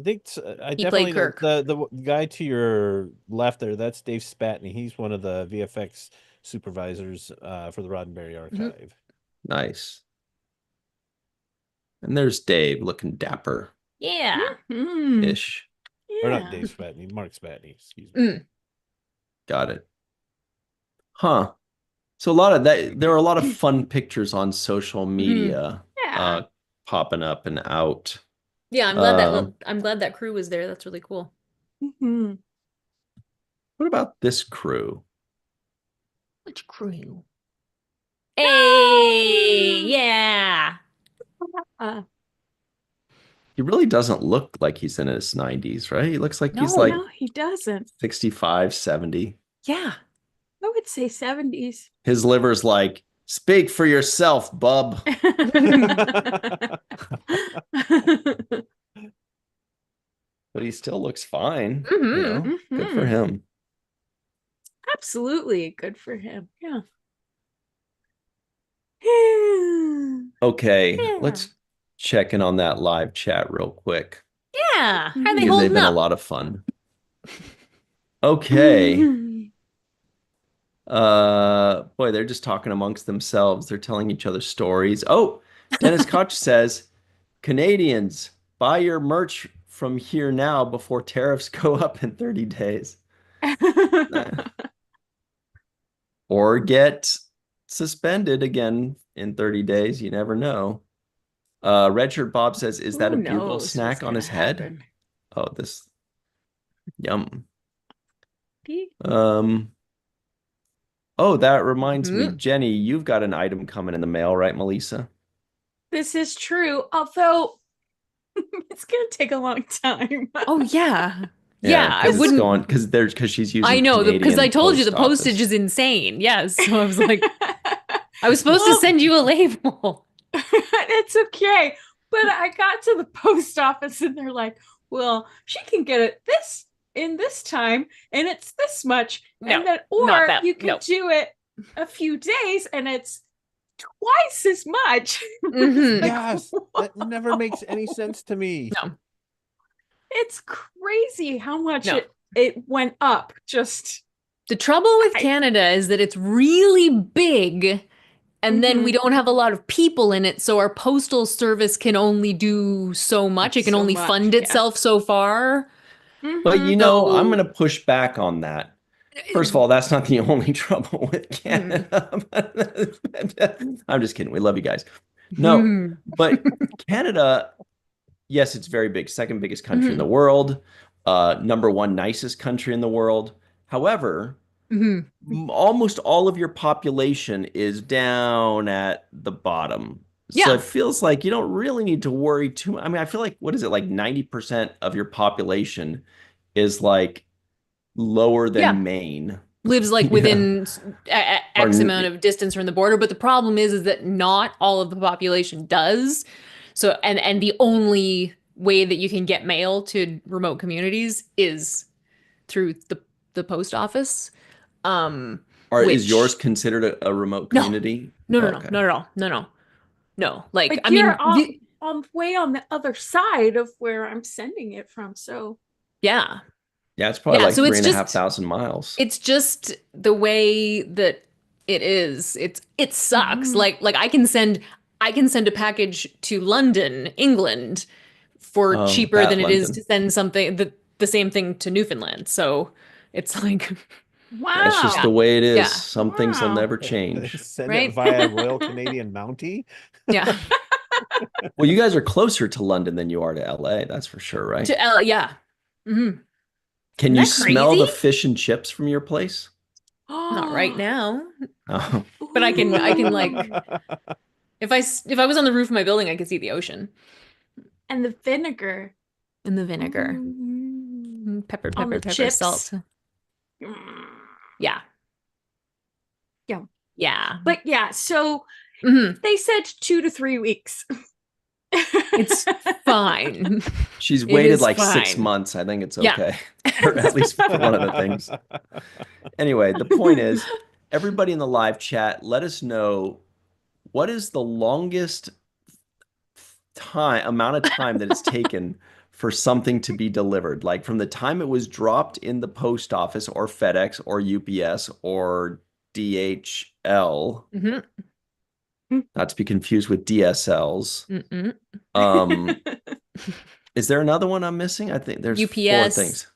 I think I He definitely played Kirk. the guy to your left there, that's Dave Spatney. He's one of the VFX supervisors for the Roddenberry archive. Nice. And there's Dave looking dapper-ish. Yeah. Or not Dave Spatney, Mark Spatney, excuse me. Got it. Huh. So a lot of that, there are a lot of fun pictures on social media Yeah. popping up and out. Yeah, I'm glad that crew was there. That's really cool. Mhm. What about this crew? Which crew? Hey, yeah. He really doesn't look like he's in his 90s, right? He looks like he's No, like No, he doesn't. 65, 70. Yeah. I would say 70s. His liver's like, speak for yourself, bub. But he still looks fine. You know, good for him. Absolutely good for him. Yeah. Okay, Yeah. let's check in on that live chat real quick. Yeah. How are they Because they've holding been a up? lot of fun. Okay. Boy, they're just talking amongst themselves. They're telling each other stories. Oh, Dennis Koch says, Canadians, buy your merch from here now before tariffs go up in 30 days. Or get suspended again in 30 days. You never know. Redshirt Bob says, is that a Who bugle knows snack what's on gonna his head? happen? Oh, this. Yum. He- Oh, that reminds me, Jenny, you've got an item coming in the mail, right, Melissa? This is true, although it's gonna take a long time. Oh, yeah. Yeah, I 'cause it's wouldn't. going because she's using. I know, because Canadian I told you the post postage office. is insane. Yes. So I was like, I was supposed to send you a label. It's okay. But I got to the post office and they're like, well, she can get it this time and it's this much. No, and then not or that. you can No. do it a few days and it's twice as much. Mhm. Yes, that never makes any sense to me. No. It's crazy how much No. it went up. Just The trouble with Canada is that it's really big, and then we don't have a lot of people in it, so our postal service can only do so much. It can So only much, fund yeah. itself so far. But you know, I'm So- going to push back on that. First of all, that's not the only trouble with Canada. I'm just kidding. We love you guys. No, but Canada, yes, it's very big. Second biggest country in the world. Number one nicest country in the world. However, almost all of your population is down at the bottom. So Yeah. it feels like you don't really need to worry too much. I mean, I feel like, what is it, like 90% of your population is like lower than Yeah. Maine. Lives like within X Or- amount of distance from the border, but the problem is that not all of the population does. So and the only way that you can get mail to remote communities is through the post office. Is Which- yours considered a remote No. community? No, Okay. not at all. No. Like but I mean, you're on way on the other side of where I'm sending it from. So yeah. Yeah, it's probably Yeah, like so it's 3,500 miles. It's just the way that it is. It sucks. Like I can send a package to London, England for Oh, cheaper that than it is London. to send something the same thing to Newfoundland. So it's like Wow. That's just the way it is. Yeah. Some things will Wow. never They change. send Right? it via Royal Canadian Mountie. Yeah. Well, you guys are closer to London than you are to LA, that's for sure, right? To L, yeah. Mhm. Can Isn't you that smell the crazy? fish and chips from your place? Not right now, Oh, but I can like Ooh. if I was on the roof of my building, I could see the ocean And the vinegar. and the vinegar. Mm. Pepper, On pepper, the pepper, chips. salt. Mm. Yeah. Yeah. Yeah. But yeah, so Mhm. they said 2 to 3 weeks. It's fine. she's It waited is like 6 fine. months. I think it's Yeah. okay. Or at least for one of the things. Anyway, the point is, everybody in the live chat, let us know what is the longest amount of time that it's taken for something to be delivered. Like from the time it was dropped in the post office or FedEx or UPS or DHL, Mhm. not to be confused with DSLs. Mm-mm. Is there another one I'm missing? I think there's 4 UPS. things.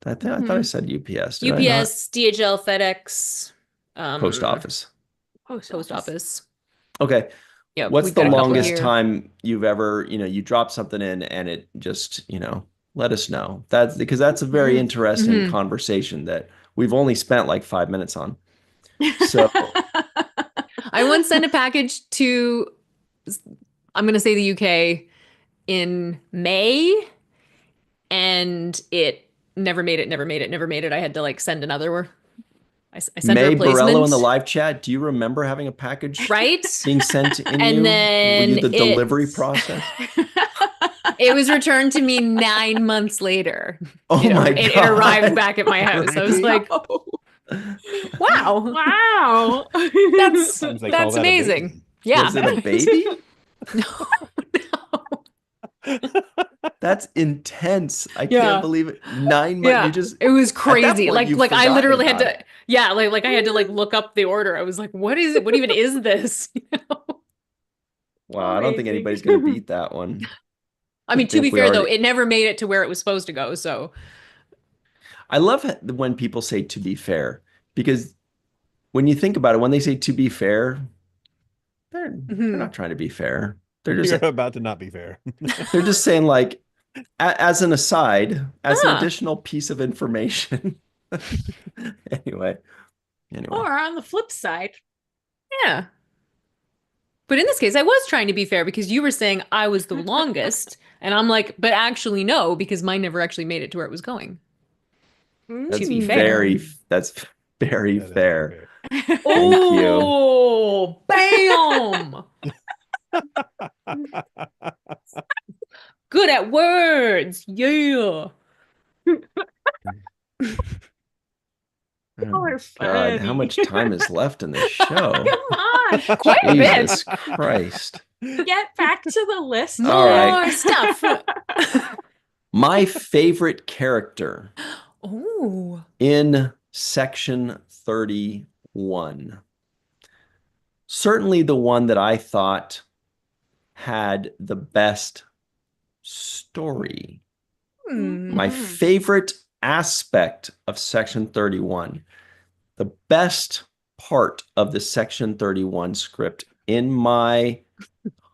I thought I said UPS. Did I not? UPS, DHL, FedEx, Post office. post office. Okay. Yeah, What's we've the got a couple longest here. time you've ever, you drop something in and it just, let us know. That's because that's a very interesting Mhm. conversation that we've only spent like 5 minutes on. So I once sent a package to, I'm going to say the UK in May, and it never made it. I had to like send another. I sent a May Borello in the replacement. live chat, do you remember having a package Right? being sent in And you? Were then you the delivery process? it was returned to me 9 months later. Oh my It God. arrived back at my house. I was like, wow. Wow. That's Sometimes they call that a amazing. baby. Yeah. Was it a baby? No. That's intense. I Yeah. can't believe it. 9 months. Yeah. You just It was at that crazy. point, you've Like I forgotten literally had about to, yeah, like I had to like look up the order. I was like, what is it? What even is this? Wow, I don't think Amazing. anybody's gonna beat that one. I mean, to think be we fair though, already- it never made it to where it was supposed to go. So I love when people say to be fair, because when you think about it, when they say to be fair, they're not trying to be fair. They're just You're about to not be fair. they're just saying like as an aside, as an Ah. additional piece of information. Anyway. Or on the flip side. yeah. But in this case, I was trying to be fair because you were saying I was the longest. And I'm like, but actually, no, because mine never actually made it to where it was going. That's be fair. That's very That is fair. fair. Thank Oh, bam! Good at words. Yeah. Oh, are God, how funny. much time is left in this show? Come on. Quite a bit. Jesus Christ. Get back to the list. More All right. stuff. My favorite character Oh. in section 31. Certainly the one that I thought had the best story. My favorite aspect of section 31. The best part of the section 31 script, in my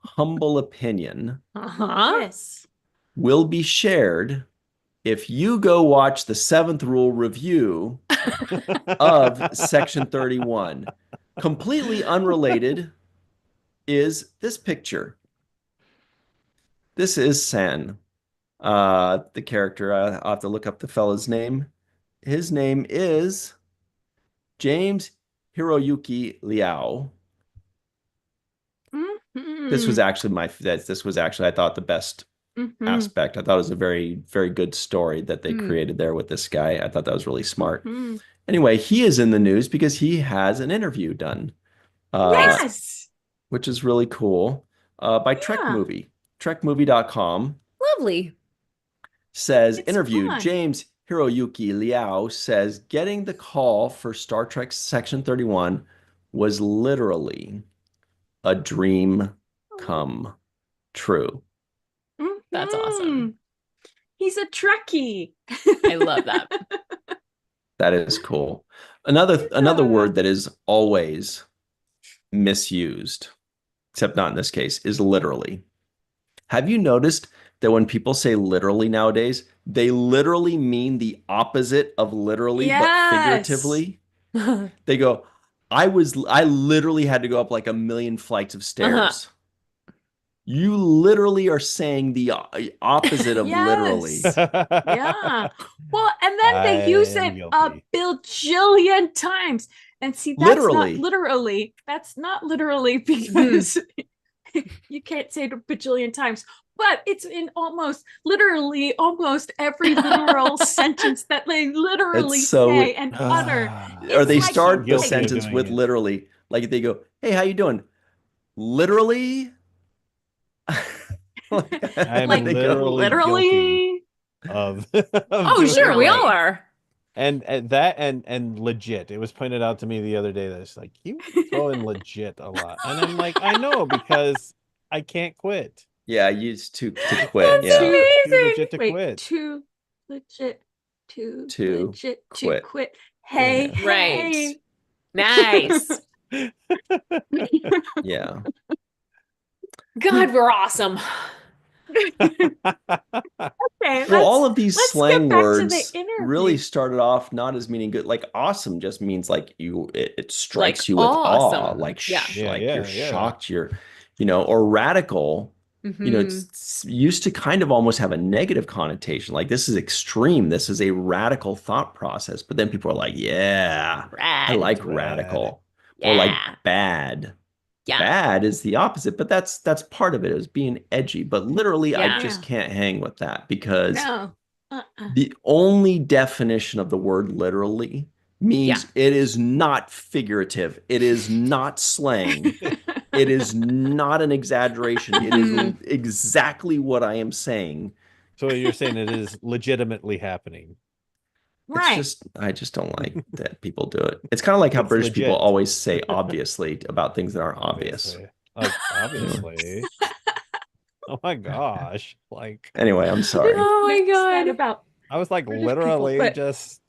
humble opinion, Yes. will be shared if you go watch the 7th Rule review of section 31. Completely unrelated is this picture. This is San, the character. I'll have to look up the fella's name. His name is James Hiroyuki Liao. This was actually I thought the best aspect. I thought it was a very, very good story that they created there with this guy. I thought that was really smart. Anyway, he is in the news because he has an interview done. Yes. Which is really cool. By Trek Movie. TrekMovie.com Lovely. says, It's interview fun. James Hiroyuki Liao says getting the call for Star Trek Section 31 was literally a dream come true. That's awesome. He's a Trekkie. I love that. That is cool. Another word that is always misused, except not in this case, is literally. Have you noticed that when people say literally nowadays, they literally mean the opposite of literally, but figuratively? They go, I literally had to go up like 1,000,000 flights of stairs. You literally are saying the opposite of literally. Yeah. Well, and then they use I am it guilty. a bajillion times. And see, that's not literally. That's not literally because you can't say it a bajillion times. But it's in almost every literal sentence that they literally say and utter. Or they like start the guilty of sentence doing with it. literally. Like they go, hey, how you doing? Literally? I'm like they go, literally of Oh, doing sure, we that. all are. And that and legit. It was pointed out to me the other day that it's like you throw in legit a lot, and I'm like, I know because I can't quit. yeah, you used to quit. That's Yeah, Too amazing. legit to Wait, quit. too legit to quit. to quit. Hey, Yeah. Right. hey. Nice. Yeah. God, we're awesome. Okay, Well, all of these let's slang get back words to the interview. really started off not as meaning good. Like awesome just means like it strikes Like you with awesome. awe, like Yeah, like yeah, you're yeah. shocked, or radical. It's used to kind of almost have a negative connotation. Like this is extreme. This is a radical thought process. But then people are like, yeah, I Rad. like It's rad. radical. Or like Yeah. bad. Yeah. Bad is the opposite, but that's part of it, is being edgy. But literally, I Yeah. just can't hang with that because No. the only definition of the word literally means it is not figurative. It is not slang. It is not an exaggeration. It is exactly what I am saying. So you're saying it is legitimately happening. Right. I just don't like that people do it. It's kind of like how It's British people legit. always say obviously about things that aren't obvious. Like obviously. Oh my gosh. Like Anyway, I'm sorry. Oh my God. About I was like British literally people, but- just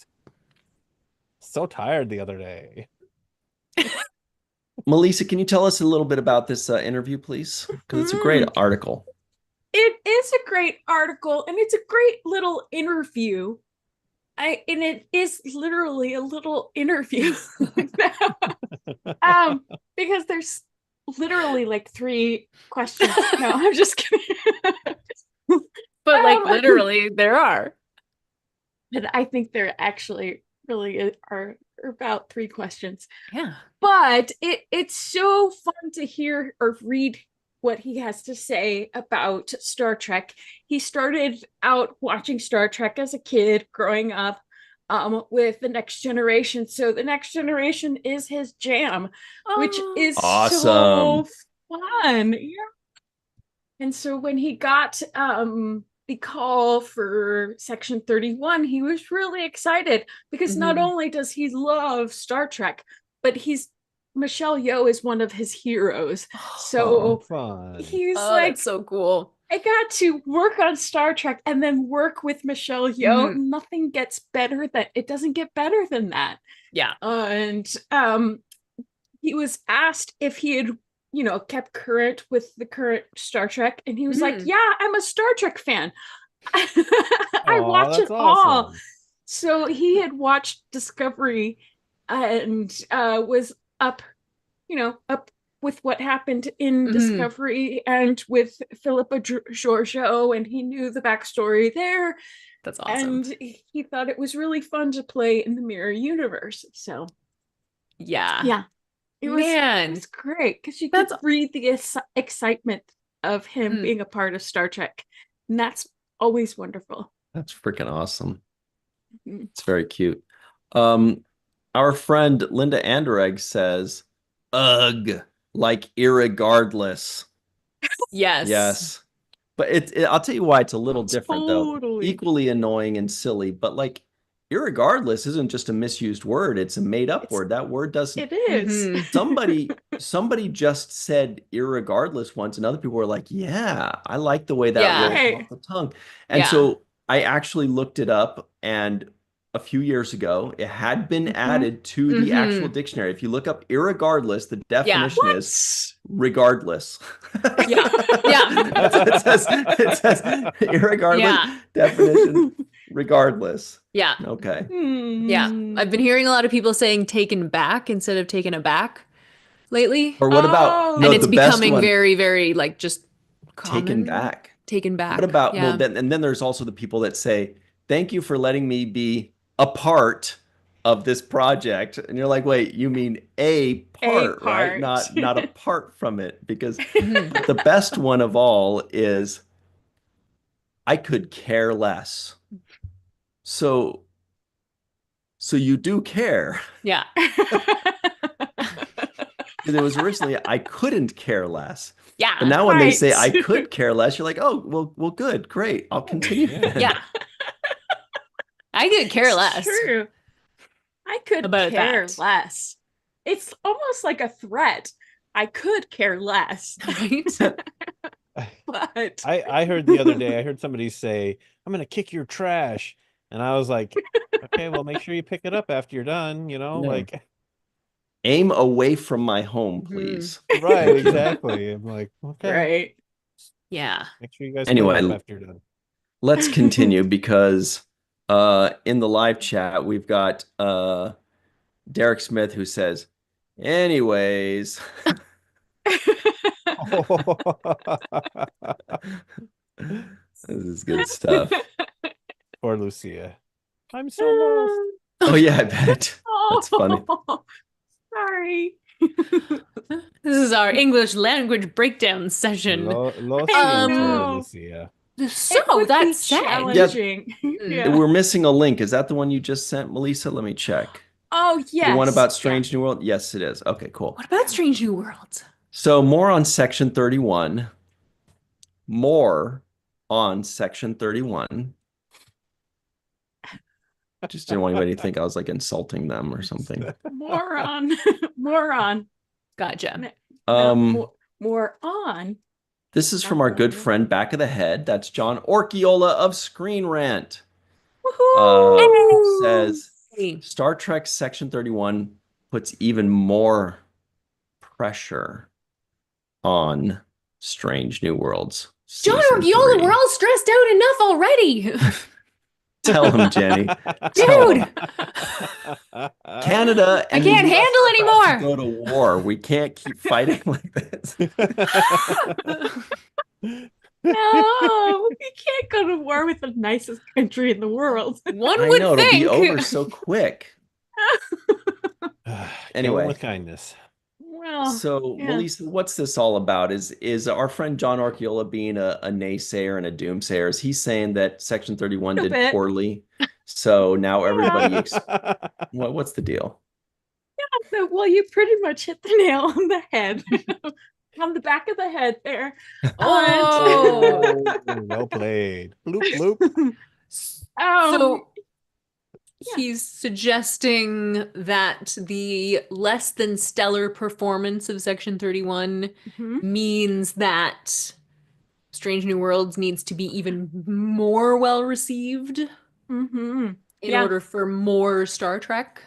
so tired the other day. Melissa, can you tell us a little bit about this interview, please? Because it's a great article. It is a great article and it's a great little interview. And it is literally a little interview. Because there's literally like 3 questions. No, I'm just kidding. But like literally there are. But I think there actually really are about 3 questions. Yeah. But it's so fun to hear or read what he has to say about Star Trek. He started out watching Star Trek as a kid growing up with The Next Generation. So The Next Generation is his jam, which is awesome. so fun. Yeah. And so when he got the call for Section 31, he was really excited because not only does he love Star Trek, but Michelle Yeoh is one of his heroes. So fun. he's like, that's so cool. I got to work on Star Trek and then work with Michelle Yeoh. Nothing gets better it doesn't get better than that. Yeah. And he was asked if he had, kept current with the current Star Trek. And he was like, yeah, I'm a Star Trek fan. I watch it all. So he had watched Discovery and was up with what happened in Discovery and with Philippa Georgiou, and he knew the backstory there. That's awesome. And he thought it was really fun to play in the Mirror Universe. So yeah, it was great because you could read the excitement of him being a part of Star Trek, and that's always wonderful. That's freaking awesome. It's very cute. Our friend Linda Anderegg says, ugh, like irregardless. Yes. But I'll tell you why it's a little different though. Equally annoying and silly, but like irregardless isn't just a misused word. It's a made up word. That word doesn't. It is. Somebody just said irregardless once, and other people were like, yeah, I like the way that rolls off the tongue. And so I actually looked it up, and a few years ago. It had been added to the actual dictionary. If you look up irregardless, the definition is regardless. Yeah. Yeah. it says irregardless definition regardless. Yeah. Okay. Yeah. I've been hearing a lot of people saying taken back instead of taken aback lately. Or what about and it's the best becoming one, very, very like just common. taken back? Taken back. What about well then, and then there's also the people that say, thank you for letting me be a part of this project. And you're like, wait, you mean a part, right? Not apart from it. Because the best one of all is I could care less. So you do care. Yeah. Because it was originally I couldn't care less. Yeah. But now when they say I could care less, you're like, oh, well, good, great. I'll continue. Yeah. I could care less. True. I could about care that. less. It's almost like a threat. I could care less. Right? But I heard the other day, I heard somebody say, I'm going to kick your trash. And I was like, okay, well, make sure you pick it up after you're done, like. Aim away from my home, please. Right, exactly. I'm like, okay. right. Yeah. Make sure you guys Anyway, clean up after you're done. Let's continue because in the live chat, we've got Derek Smith who says, anyways. This is good stuff. Poor Lucia. I'm so lost. Oh, yeah, I bet. That's funny. Sorry. This is our English language breakdown session. Lucia. So that's sad. challenging. Yeah. We're missing a link. Is that the one you just sent, Melissa? Let me check. Oh, yes. The one about Strange New World? Yes, it is. Okay, cool. What about Strange New Worlds? So more on Section 31. More on Section 31. I just didn't want anybody to think I was like insulting them or something. Moron. Moron. Gotcha. More on. This is from our good friend Back of the Head. That's John Orchiola of Screen Rant. Woohoo! Says Star Trek Section 31 puts even more pressure on Strange New Worlds. John Season Orgiola, 3. we're all stressed out enough already. Tell him, Jenny. Dude. Canada and I can't the US handle are anymore. about to go to war. We can't keep fighting like this. No, we can't go to war with the nicest country in the world. One I would know, think. it'll be over so quick. Anyway. With kindness. Well, So, yeah. Melissa, what's this all about? Is our friend John Orchiola being a naysayer and a doomsayer? Is he saying that Section 31 A did bit. poorly? So now everybody, what's the deal? Well, you pretty much hit the nail on the head. On the back of the head there. Oh. Well played. Bloop, bloop. So he's suggesting that the less than stellar performance of Section 31 means that Strange New Worlds needs to be even more well received in order for more Star Trek.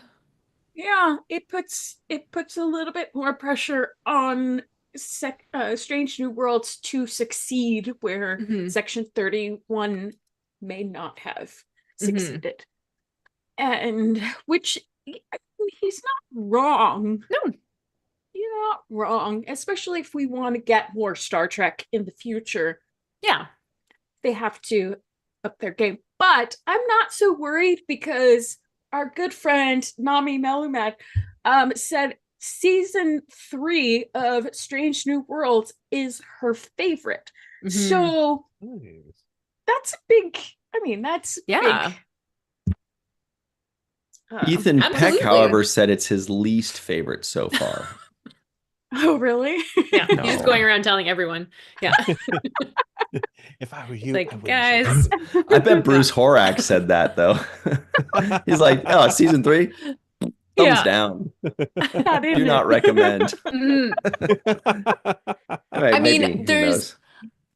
Yeah, it puts a little bit more pressure on Strange New Worlds to succeed where Section 31 may not have succeeded. And which he's not wrong. No. You're not wrong, especially if we want to get more Star Trek in the future. Yeah. They have to up their game. But I'm not so worried because our good friend Nami Melumad said season 3 of Strange New Worlds is her favorite. So that's a big, that's big. Ethan Peck, Absolutely. however, said it's his least favorite so far. Oh, really? Yeah, No. he's going around telling everyone. Yeah. If I were you, Like, I wouldn't guys. say I bet Bruce Horak said that, though. He's like, oh, season 3? Thumbs down. Do not recommend. Mhm. Anyway, I mean, maybe, who there's knows?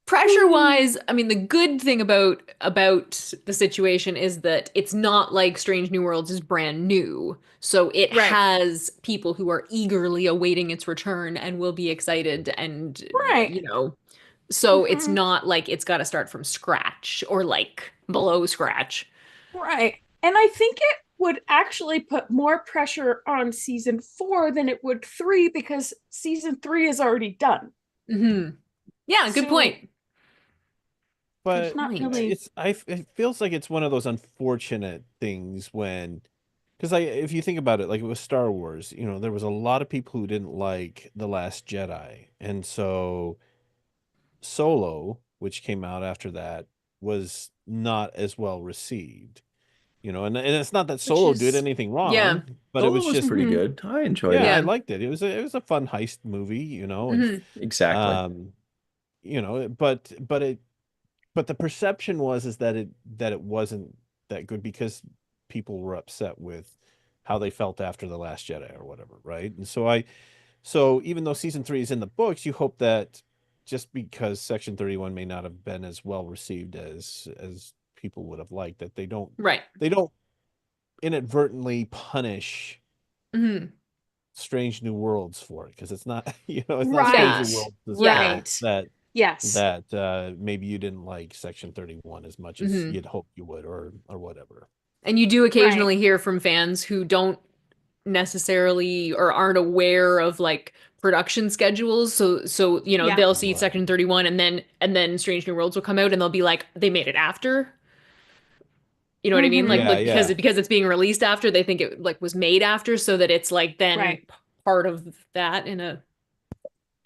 Pressure wise, I mean, the good thing about the situation is that it's not like Strange New Worlds is brand new. So it Right. has people who are eagerly awaiting its return and will be excited and Right. you know. So it's Mhm. not like it's got to start from scratch or like below scratch. Right. And I think it would actually put more pressure on season 4 than it would 3 because season 3 is already done. Hmm. Yeah, good So point. there's But not point. really. it feels like it's one of those unfortunate things when, because if you think about it, like it was Star Wars, there was a lot of people who didn't like The Last Jedi, and so Solo, which came out after that, was not as well received. And it's not that Which Solo did is, anything yeah. wrong, but it Solo was was just, pretty Mhm. good. I enjoyed yeah, it. I Yeah. liked it. It was a fun heist movie, and Hmm. Exactly. but the perception was is that it wasn't that good because people were upset with how they felt after The Last Jedi or whatever, right? And so even though season 3 is in the books, you hope that just because Section 31 may not have been as well received as people would have liked, that Right. they don't inadvertently punish Hmm. Strange New Worlds for it, because it's not it's not Strange Yeah. New Right. Worlds' fault Right. that Yes. maybe you didn't like Section 31 as much as Hmm. you'd hoped you would, or whatever. And you do Right. occasionally hear from fans who don't necessarily or aren't aware of like production schedules. So Yeah. they'll see Right. Section 31 and then Strange New Worlds will come out and they'll be like, they made it after. You know what I mean? Mhm. Yeah, Because yeah. it's being released after, they think it like was made after, so that it's like then Right. part of that in a,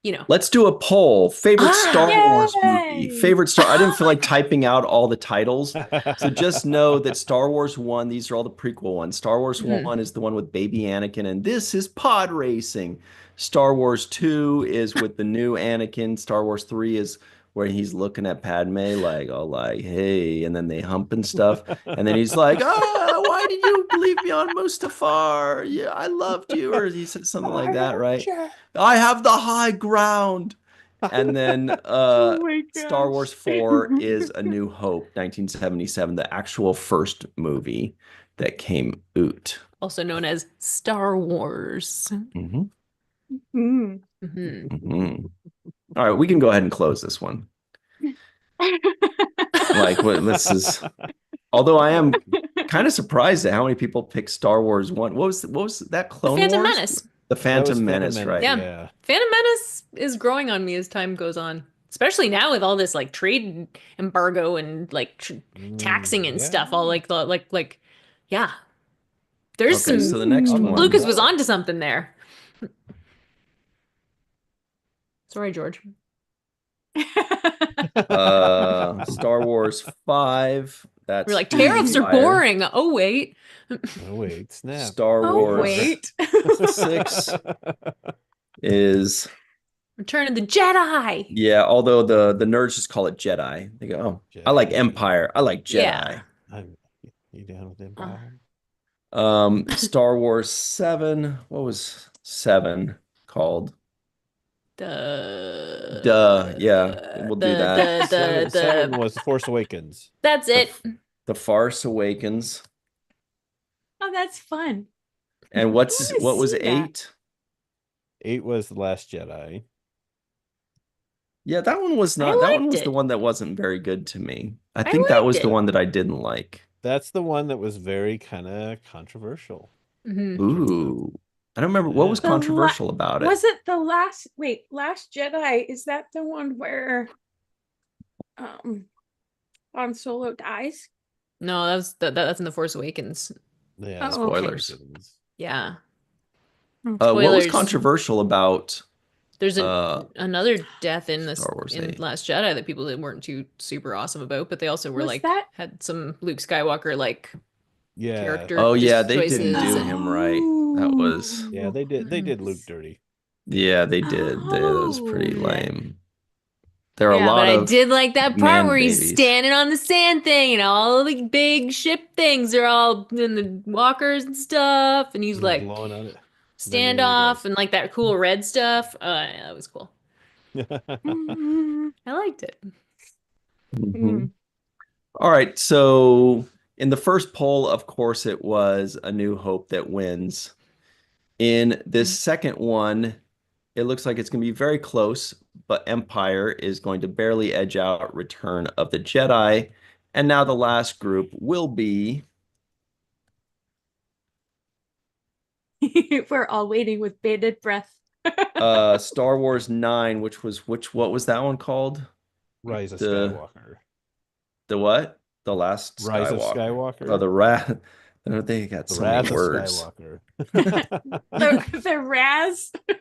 you know. Let's do a poll. Favorite Star Ah! Wars movie. Yay. Favorite Star. I didn't feel like typing out all the titles. So just know that Star Wars 1, these are all the prequel ones. Star Wars Mhm. 1 is the one with baby Anakin, and this is pod racing. Star Wars 2 is with the new Anakin. Star Wars 3 is where he's looking at Padme like, oh, like, hey, and then they hump and stuff. And then he's like, why did you leave me on Mustafar? Yeah, I loved you. Or he said something like that, right? I have the high ground. And then Oh my Star Wars gosh. 4 is A New Hope, 1977, the actual first movie that came out. Also known as Star Wars. Mhm, Mm. Mhm. mhm. All right, we can go ahead and close this one. Like, what this is. Although I am kind of surprised at how many people picked Star Wars 1. What was that? The Clone Phantom Wars? Menace. The That was Phantom Phantom Menace, Menace, right? Yeah. yeah. Phantom Menace is growing on me as time goes on. Especially now with all this like trade embargo and like taxing and Yeah. stuff. All like the yeah. There's Okay, some so the next I'll look one. Lucas into was that. onto something there. Sorry, George. Star Wars 5. We're That's like, Who the tariffs are Empire. boring. Oh, wait. Oh wait, snap. Star Oh, Wars wait. 6 is, Return of the Jedi. yeah, although the nerds just call it Jedi. They go, oh, I like Jedi. Empire. I like Yeah. Jedi. I'm, you down with Uh, Empire? Star Wars 7. What was 7 called? Duh. Yeah, we'll do that. Seven was The Force Awakens. That's The, it. the Farce Awakens. Oh, that's fun. And wanna what was see that. 8? 8 was The Last Jedi. Yeah, that one was I not. That one liked was the it. one that wasn't very good to me. I I think that liked was the it. one that I didn't like. That's the one that was very kind of controversial. Mhm. In terms of, Ooh. I don't remember what was yeah. controversial about Was it. it the Last Jedi? Is that the one where Han Solo dies? No, that's in The Force Awakens. Yeah, Oh, okay. Spoilers. Yeah. What was Spoilers. controversial about There's another death in Star Wars in 8? Last Jedi that people that weren't too super awesome about, but they also were Was like that? had some Luke Skywalker like Yeah. character Oh yeah, they didn't choices do and him right. That was Yeah, they did Mhm. Luke dirty. yeah, they did. That was pretty Oh, okay. lame. There are a Yeah, But lot I of did like that part man where he's babies. standing on the sand thing and all the big ship things are all in the walkers and stuff, and he's He's like blowing on it. Then he standoff and like that cool red stuff. Yeah, that was cool. goes. Mhm. I liked it. Mhm. All right. So in the first poll, of course, it was A New Hope that wins. In this second one, it looks like it's going to be very close, but Empire is going to barely edge out Return of the Jedi. And now the last group will be We're all waiting with bated breath. Star Wars 9, what was that one called? Rise of The Skywalker. the what? The Last Rise of Skywalker. Skywalker. Oh, the Wrath. They got The so many Wrath of words. Skywalker. The Raz. The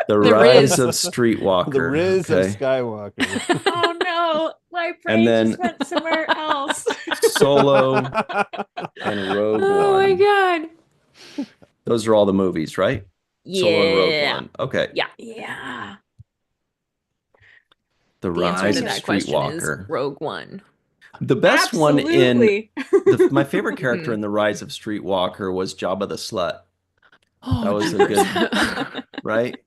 The Rise Riz. of Streetwalker. The Riz of Okay. Skywalker. Oh no, my And brain then- just went somewhere else. Solo and Rogue Oh my One. god. Those are all the movies, right? Solo and Rogue Yeah. One. Okay. Yeah. Yeah. The The answer Rise to of that question is Streetwalker. Rogue One. The best one in Absolutely. my favorite character in The Rise of Streetwalker was Jabba the Slut, Oh, That was a jeepers. right?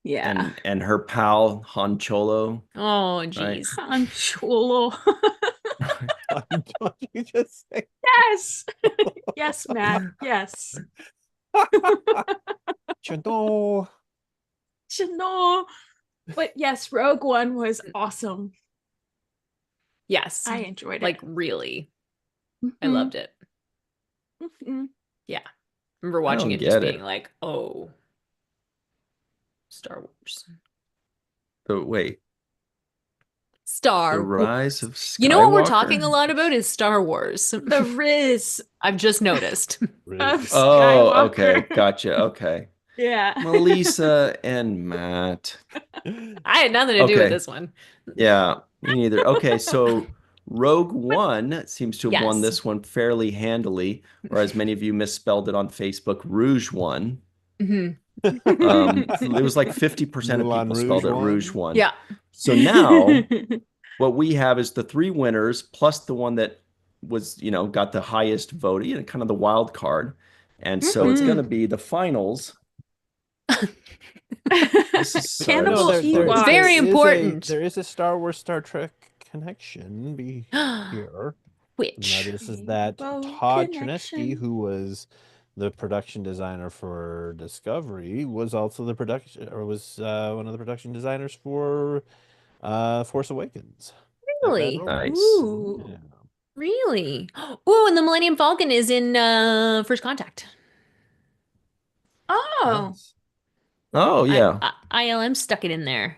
Yeah. And her pal Han Cholo. Oh, jeez. Han Solo. Don't you just say Yes. Yes, Matt. Yes. no? No. But yes, Rogue One was awesome. Yes. I enjoyed it. Like, really. I Mhm. loved it. Mhm. Remember watching don't it just get it. being like, oh, Star Wars. Wait, Star The Wars. Rise of Skywalker? You know what we're talking a lot about is Star Wars. The Riz I've just noticed. of Oh, Skywalker. okay. Gotcha. Okay. Yeah. Melissa and Matt. I had nothing to do Okay. with this one. Yeah, me neither. Okay, so Rogue One seems to have won Yes. this one fairly handily, or as many of you misspelled it on Facebook, Rouge won. Mhm. It was like 50% of Moulin people Rouge spelled it won? Rouge won. Yeah. So now what we have is the three winners plus the one that was, got the highest vote, kind of the wild card. And so it's going to be the finals. This is so Cannibal this is fun. Ewok. Very important. There is a Star Wars Star Trek connection here. Which? And that is that Rainbow Todd connection. Chernetsky, who was the production designer for Discovery, was also one of the production designers for Force Awakens. Really? Nice. Ooh. Yeah. Really? Oh, and the Millennium Falcon is in First Contact. Oh. Yes. Oh, yeah. ILM stuck it in there.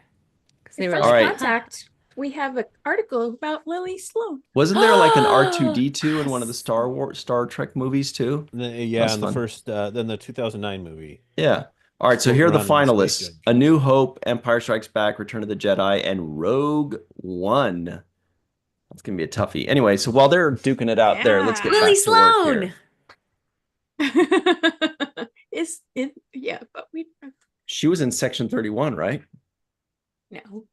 'Cause they In were First All right. Contact, we have an article about Lily Sloan. Wasn't there like an R2D2 in one of the Star Trek movies too? Yeah, That's and the fun. first, then the 2009 movie. Yeah. All right, so Floating here are the around in the finalists: space judge. A New Hope, Empire Strikes Back, Return of the Jedi, and Rogue One. That's gonna be a toughie. Anyway, so while they're duking it out there, let's get Yeah. Lily back to work Sloan. here. Is it? Yeah, but we She was in Section 31, right? no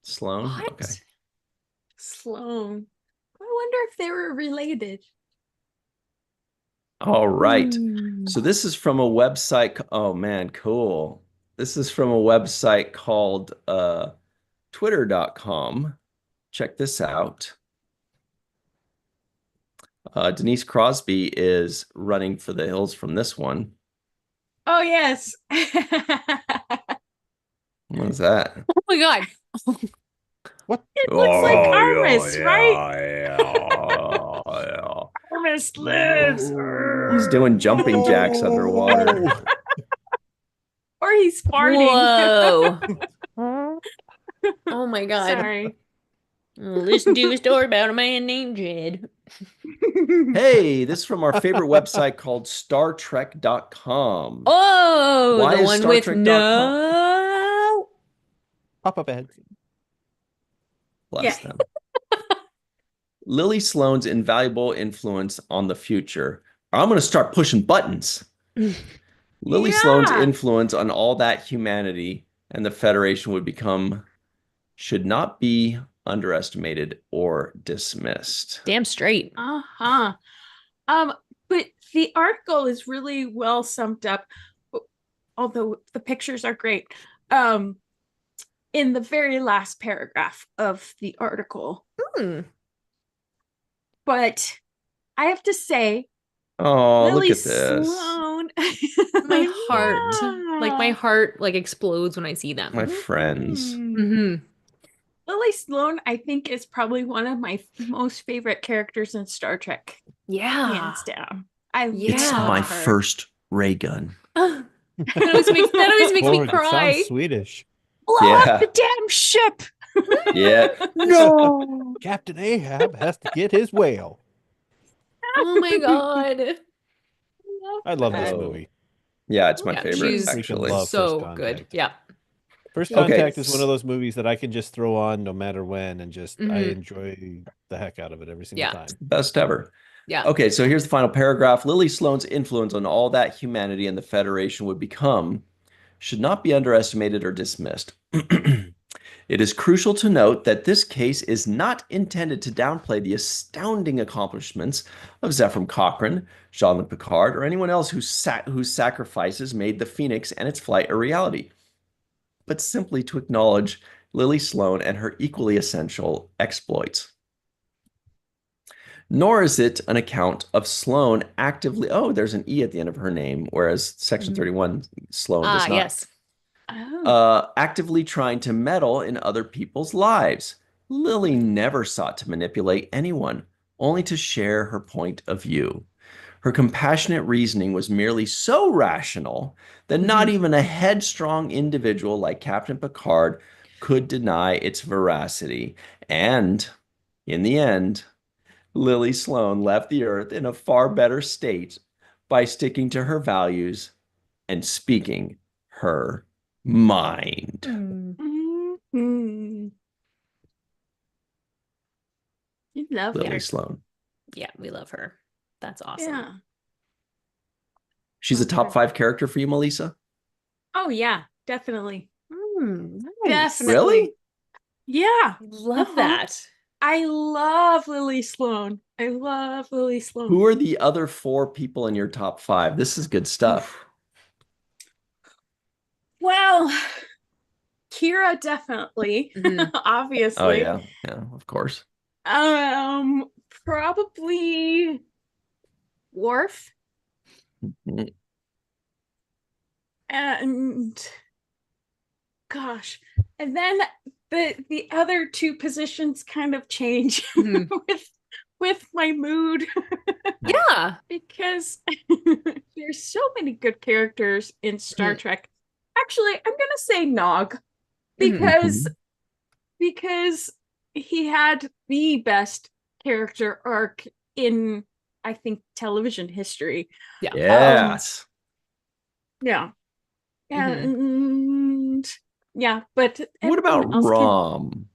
Sloan. What? Okay. Sloan. I wonder if they were related. All right. Hmm. So this is from a website. Oh man, cool. This is from a website called twitter.com. Check this out. Denise Crosby is running for the hills from this one. Oh yes. What is that? Oh my god. It looks like Armis, right? Yeah. Armis lives. He's doing jumping jacks underwater. Or he's farting. Whoa. Oh my god. Sorry. Listen to a story about a man named Jed. Hey, this is from our favorite website called StarTrek.com. Oh, Why the is one Star with Trek.com? no. Pop up ahead. Bless Yeah. them. Lily Sloan's invaluable influence on the future. I'm going to start pushing buttons. Lily Sloan's Yeah. influence on all that humanity and the Federation should not be underestimated or dismissed. Damn straight. Uh-huh. But the article is really well summed up, although the pictures are great. in the very last paragraph of the article. But I have to say, Oh, Lily look at this. Sloan. My heart, like my Yeah. heart, like explodes when I see them. My friends. Mm-hmm. Lily Sloan, I think, is probably one of my most favorite characters in Star Trek, Yeah. hands down. I It's Yeah. love my her. first ray gun. That always makes me Lord, it cry. sounds Swedish. Blow up Yeah. the damn ship. Yeah. No, Captain Ahab has to get his whale. Oh my god. I love this Oh. movie. Yeah, it's my Yeah, favorite, she's actually. love so First good. Contact. Yeah. First Okay. Contact is one of those movies that I can just throw on no matter when, and just I Mhm. enjoy the heck out of it every single Yeah. time. Best ever. Yeah. Okay, so here's the final paragraph. Lily Sloan's influence on all that humanity and the Federation would become should not be underestimated or dismissed. It is crucial to note that this case is not intended to downplay the astounding accomplishments of Zefram Cochrane, Jean-Luc Picard, or anyone else whose sacrifices made the Phoenix and its flight a reality, but simply to acknowledge Lily Sloan and her equally essential exploits. Nor is it an account of Sloan actively, oh, there's an E at the end of her name, whereas Section 31, Sloan does not. Yes. Actively trying to meddle in other people's lives. Lily never sought to manipulate anyone, only to share her point of view. Her compassionate reasoning was merely so rational that not even a headstrong individual like Captain Picard could deny its veracity. And in the end, Lily Sloan left the Earth in a far better state by sticking to her values and speaking her mind. Mm-hmm. You love Lily her. Sloan. Yeah, we love her. That's awesome. Yeah. She's a top 5 character for you, Melissa? Oh yeah, definitely. Nice. Definitely. Really? Yeah. Love that. I love Lily Sloan. I love Lily Sloan. Who are the other 4 people in your top 5? This is good stuff. Well, Kira definitely, obviously. Oh yeah, of course. Probably Worf. Mhm. And gosh, and then the other 2 positions kind of change with my mood. Yeah. Because there's so many good characters in Star Trek. Actually, I'm gonna say Nog because he had the best character arc in, I think, television history. Yeah. Yes. Yeah. And yeah, but What about everyone else Rom?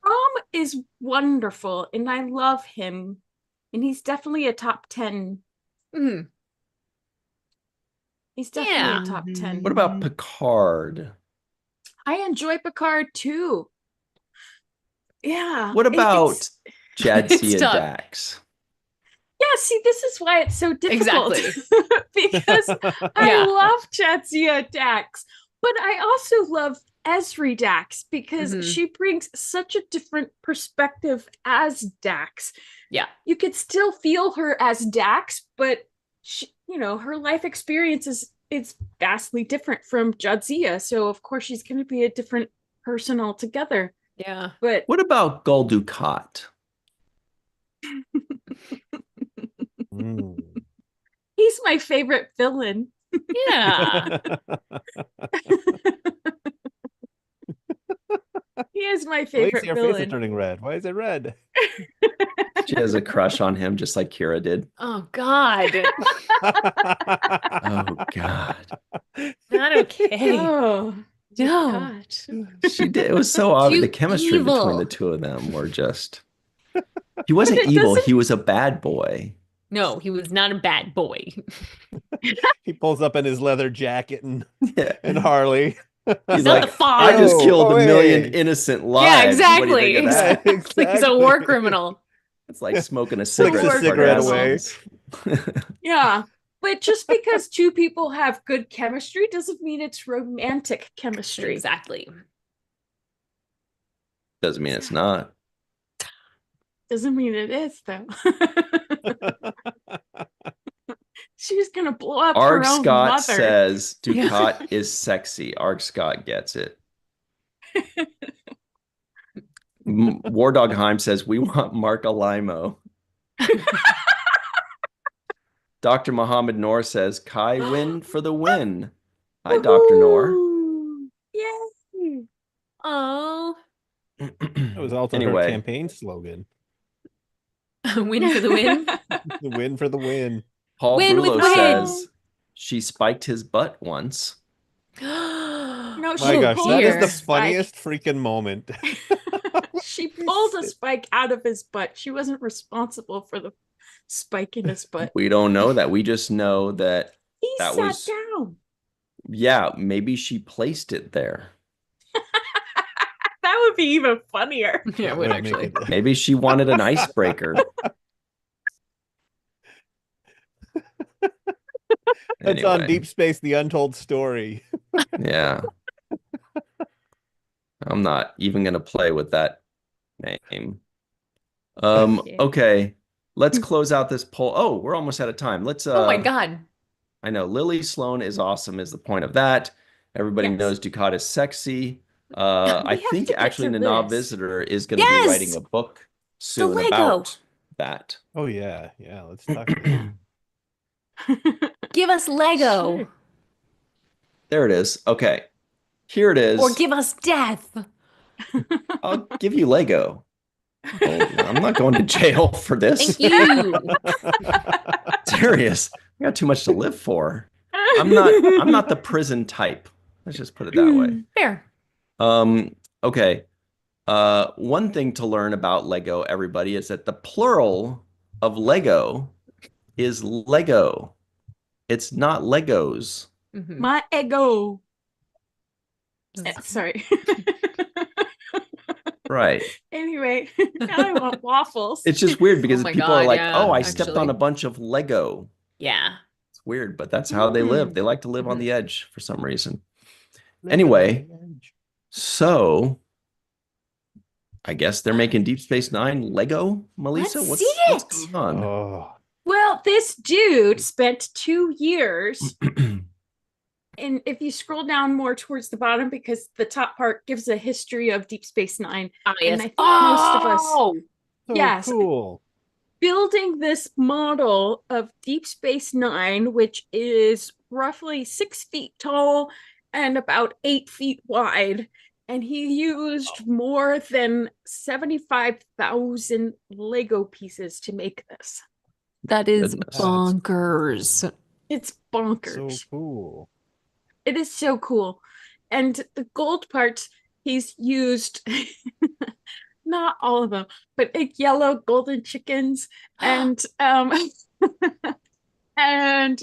Rom is wonderful, and I love him, and he's definitely a top 10. He's definitely a top 10. What about Picard? I enjoy Picard too. Yeah. What about Jadzia tough. Dax? Yeah, see, this is why it's so difficult. Exactly. Because I love Jadzia Dax, but I also love Esri Dax because she brings such a different perspective as Dax. Yeah. You could still feel her as Dax, but she, her life experience is vastly different from Jadzia. So of course she's going to be a different person altogether. Yeah. But what about Gul Dukat? He's my favorite villain. Yeah. He is my favorite your villain. face is turning red. Why is it red? She has a crush on him just like Kira did. Oh God. Oh God. Not okay. Oh no. God. She did. It was so obvious. You The chemistry between evil. the two of them were just. He wasn't evil. He was a bad boy. No, he was not a bad boy. He pulls up in his leather jacket and Harley. He's not like, the Fog. I just killed a hey. million innocent lives. Yeah, What do you think of that? exactly. He's a war criminal. It's like smoking a Flicks cigarette. his cigarette away. Yeah. But just because 2 people have good chemistry doesn't mean it's romantic chemistry. Exactly. Doesn't mean it's not. Doesn't mean it is, though. She's gonna blow up Arg her own Scott mother. says Ducat is sexy. Arg Scott gets it. War Dog Heim says we want Mark Alimo. Dr. Muhammad Noor says Kai win for the win. Hi, Dr. Noor. Woohoo! Yay! Oh, That was also her Anyway, campaign slogan. win for the win. The win for the win. Paul Win with Brulo win. says she spiked his butt once. No, My she gosh, pulled that is a the spike. funniest freaking moment. She pulled a spike out of his butt. She wasn't responsible for the spike in his butt. We don't know that. We just know that He that sat was, down. yeah, maybe she placed it there. That would be even funnier. Yeah, it would That would make actually. it- Maybe she wanted an icebreaker. That's on Anyway, Deep Space, The Untold Story. yeah. I'm not even going to play with that name. Yeah. Okay. Let's close out this poll. Oh, we're almost out of time. Let's Oh my God. I know Lily Sloan is awesome is the point of that. Everybody Yes. knows Ducat is sexy. I have think to get actually to Nana this. Visitor is going to be Yes! writing a book soon Lego. about that. Oh yeah, yeah. Let's talk about it. Give us Lego. Sure. There it is. Okay. Here it is. Or give us death. I'll give you Lego. Oh, I'm not going to jail for this. Thank you. Serious. I got too much to live for. I'm not the prison type. Let's just put it that way. Fair. Okay. One thing to learn about Lego, everybody, is that the plural of Lego is Lego. It's not Legos. Mhm. My ego. Sorry. Right. Anyway, now I want waffles. It's just weird because my people are God, like, yeah, oh, I stepped on actually. a bunch of Lego. Yeah. It's weird, but that's how they live. Mm. They like to live on Mhm. the edge for some reason. Living Anyway. on the edge. So I guess they're making Deep Space Nine Lego, Melissa. Let's What's see what's it. going on? Oh, Well, this dude spent 2 years, and if you scroll down more towards the bottom, because the top part gives a history of Deep Space Nine, Ah, and yes. I think most of us Oh! so Yes. cool. building this model of Deep Space Nine, which is roughly 6 feet tall and about 8 feet wide. And he used more than 75,000 Lego pieces to make this. That is Goodness. bonkers. It's So bonkers. cool. It is so cool. And the gold parts, he's used not all of them, but like yellow golden chickens and and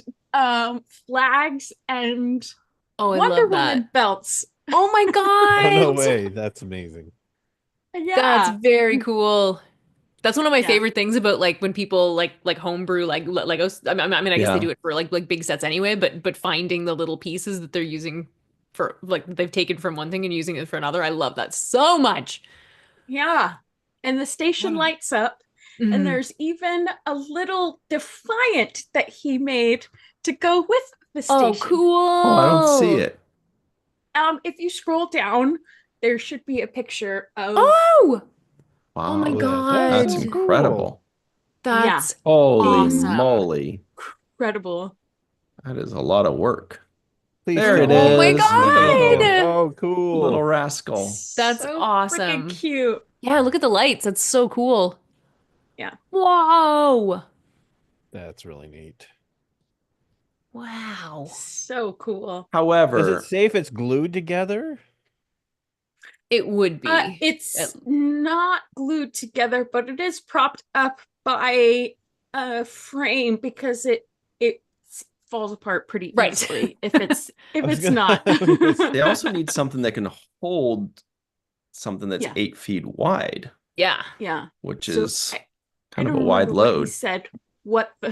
flags and Oh, I Wonder love Woman that. belts. Oh my Oh no God. way. That's amazing. Yeah. That's very cool. That's one of my Yeah. favorite things about like when people like homebrew like Legos. I mean, I guess Yeah. they do it for like big sets anyway, but finding the little pieces that they're using for like they've taken from one thing and using it for another. I love that so much. Yeah. And the station Wow. lights up. Mhm. And there's even a little Defiant that he made to go with the station. Oh, cool. Oh, I don't see it. If you scroll down, there should be a picture of Oh, Wow. oh my Look at that. God. That's so cool. incredible. That's Holy Awesome. moly. incredible. That is a lot of work. Please There tell it me. Oh my is. Look at God. the Oh, cool. little rascal. That's So awesome. freaking cute. yeah. Look at the lights. That's so cool. Yeah. Whoa. That's really neat. Wow. So cool. Is However, it safe it's glued together? It would be. It's not glued together, but it is propped up by a frame because it falls apart pretty Right. easily if it's I was it's gonna- not. they also need something that can hold something that's Yeah. 8 feet wide, Yeah. Yeah. which So is I kind of don't a wide remember what he load. said what the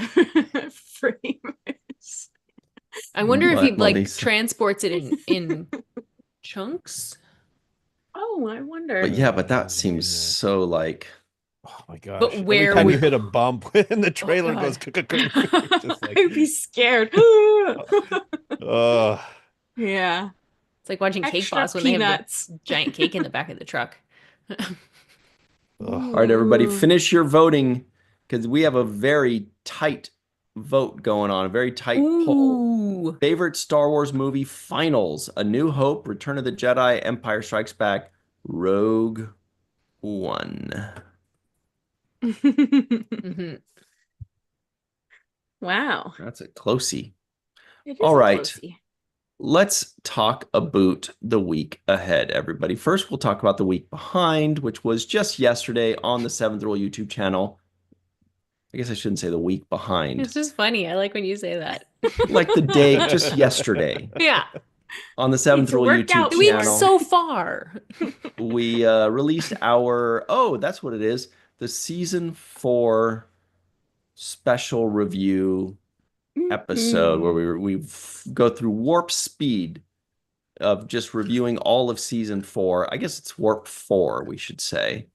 frame is. I wonder if What, he like Melissa? transports it in chunks. Oh, I wonder. But yeah, but Oh, that seems goodness. so like Oh my gosh. But Every where time would- you hit a bump and the trailer God. goes you're just like I'd be scared. oh Yeah. It's like watching Cake Extra Boss when they have peanuts. the giant cake in the back of the truck. ugh. all right, everybody, Ooh. finish your voting because we have a very tight vote going on, a very tight poll. Ooh. Favorite Star Wars movie finals: A New Hope, Return of the Jedi, Empire Strikes Back, Rogue One. Mhm. Wow. That's a closey. It is All a right. closey. Let's talk about the week ahead, everybody. First, we'll talk about the week behind, which was just yesterday on the Seventh Rule YouTube channel. I guess I shouldn't say the week behind. It's just funny. I like when you say that. Like the day just yesterday Yeah. on the Seventh It's a Rule workout YouTube The week channel. so far. We released our, that's what it is, the season 4 special review episode where we go through warp speed of just reviewing all of season 4. I guess it's warp 4, we should say.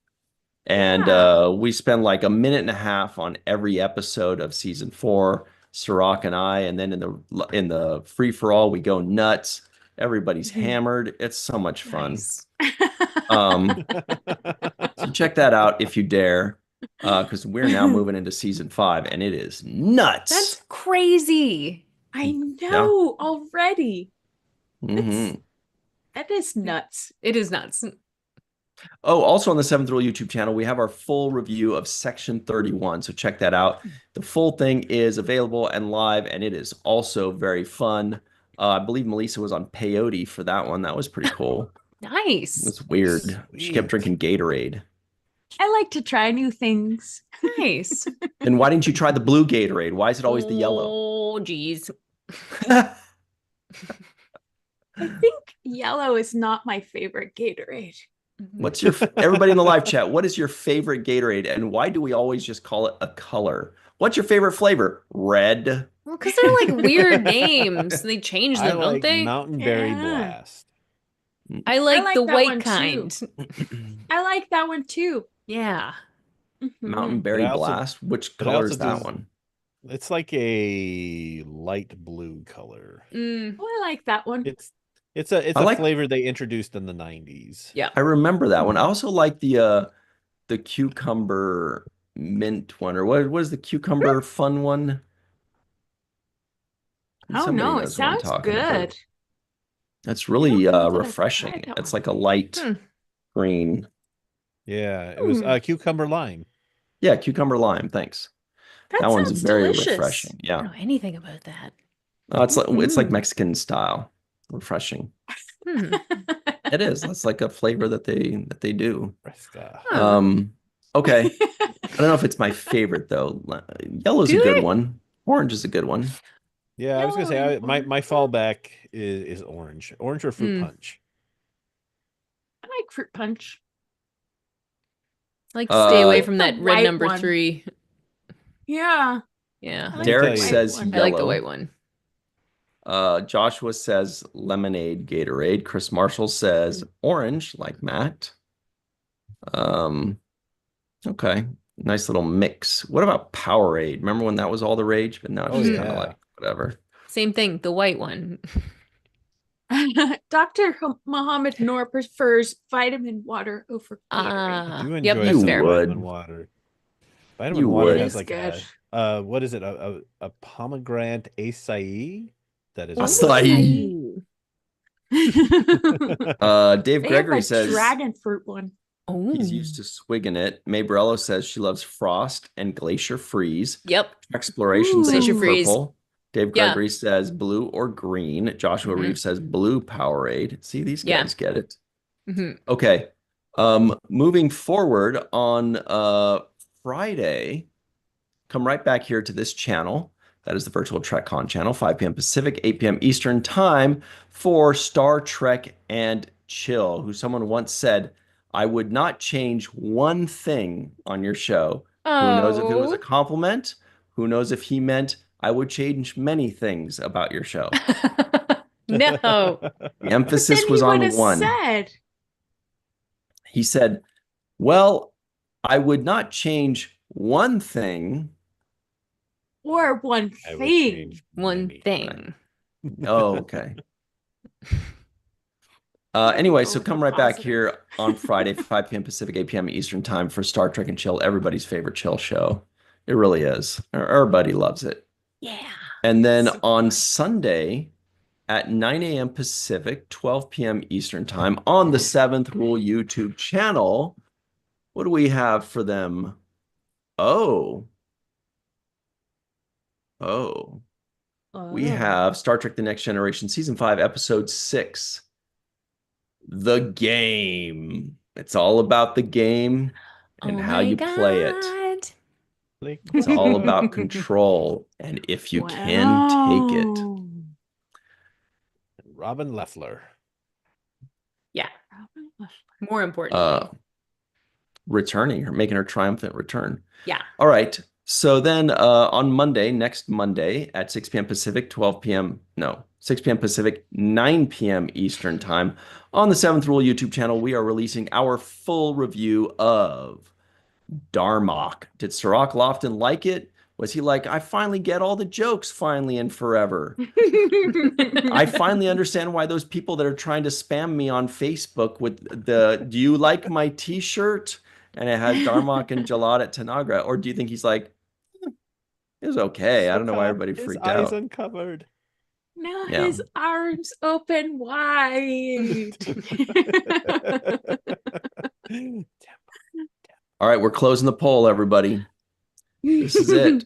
And Yeah. we spend like a minute and a half on every episode of season 4, Sirach and I, and then in the free for all we go nuts. Everybody's hammered. It's so much fun. Nice. So check that out if you dare, because we're now moving into season 5, and it is nuts. That's crazy. I know already. Mhm. That is nuts. It is nuts. Oh, also on the Seventh Rule YouTube channel, we have our full review of Section 31. So check that out. The full thing is available and live, and it is also very fun. I believe Melissa was on peyote for that one. That was pretty cool. Nice. It's weird. She kept Sweet. drinking Gatorade. I like to try new things. Nice. And why didn't you try the blue Gatorade? Why is it always the yellow? Oh, geez. I think yellow is not my favorite Gatorade. What's your everybody in the live chat? What is your favorite Gatorade, and why do we always just call it a color? What's your favorite flavor? Red. Well, because they're like weird names. They change I them, don't like they? Mountain Berry Yeah. Blast. I like like the that white one, too. kind. I like that one too. Yeah. Mountain But Berry I also- Blast. Which but I color also is that do- one? It's like a light blue color. Mm, Oh, I like that one. It's a I like- flavor they introduced in the 90s. yeah. I remember that one. I also like the cucumber mint one, or what is the cucumber fun one? Oh Somebody no, it knows what I'm sounds talking about. good. It's really I don't know that I've refreshing. tried that It's one. like a light Hmm. green. Yeah, it was cucumber lime. Yeah, cucumber lime. Thanks. That That one's sounds very delicious. refreshing. I Yeah. don't know anything about that. It's like Mhm. Mexican style. Refreshing. Hmm. It is. That's like a flavor that they do. Fresca. Okay. I don't know if it's my favorite though. Yellow's Do a good they? one. Orange is a good one. Yeah, I was gonna say Yellow my and fallback is orange or fruit punch. I like fruit punch. I like to stay away Like from the that red white number one. 3. Yeah. Yeah. I like Derek the white says one. I like the yellow. white one. Joshua says lemonade Gatorade. Chris Marshall says orange, like Matt. Okay. Nice little mix. What about Powerade? Remember when that was all the rage? But now it's Oh, just kind of yeah. like whatever. Same thing, the white one. Dr. Muhammad Noor prefers vitamin water over Gatorade. I do Yep, enjoy that's some fair. would. vitamin water. Vitamin You water would. has It like is a what is it? A pomegranate acai that is Acai. Dave They Gregory have a says dragon fruit one. Oh. he's used to swigging it. Mabrello says she loves Frost and Glacier Freeze. Yep. Exploration Ooh. says Glacier Freeze. purple. Dave Yeah. Gregory says blue or green. Joshua Mhm. Reeves says blue Powerade. See, these Yeah. guys get it. hmm Okay. Moving forward on Friday, come right back here to this channel. That is the Virtual TrekCon channel, 5 p.m. Pacific, 8 p.m. Eastern time for Star Trek and Chill, who someone once said, I would not change one thing on your show. Who knows if it was a compliment? Who knows if he meant I would change many things about your show. No. The emphasis Then was he on would have one. said, He said, well, I would not change one thing. Or one I would thing. change One many. thing. Oh, okay. Gotta Anyway, go so with come the right back positive. here on Friday, 5 p.m. Pacific, 8 p.m. Eastern time for Star Trek and Chill, everybody's favorite chill show. It really is. Everybody loves it. Yeah. And then So on fun. Sunday at 9 a.m. Pacific, 12 p.m. Eastern time on the Seventh Rule YouTube channel, what do we have for them? Oh, we have Star Trek The Next Generation Season 5, Episode 6, The Game. It's all about the game and how you play it. It's all about control and if you can take it. Wow. Robin Leffler. Yeah. More importantly. Returning, or making her triumphant return. Yeah. All right. So then on Monday, next Monday at 6 p.m. Pacific, 6 p.m. Pacific, 9 p.m. Eastern time on the Seventh Rule YouTube channel, we are releasing our full review of Darmok. Did Sirach Lofton like it? Was he like, I finally get all the jokes finally and forever? I finally understand why those people that are trying to spam me on Facebook with do you like my t-shirt? And it has Darmok and Jalad at Tanagra. Or do you think he's like, it was okay. I don't know why everybody His freaked eyes out. uncovered. Now Yeah. his arms open wide. All right, we're closing the poll, everybody. This is it.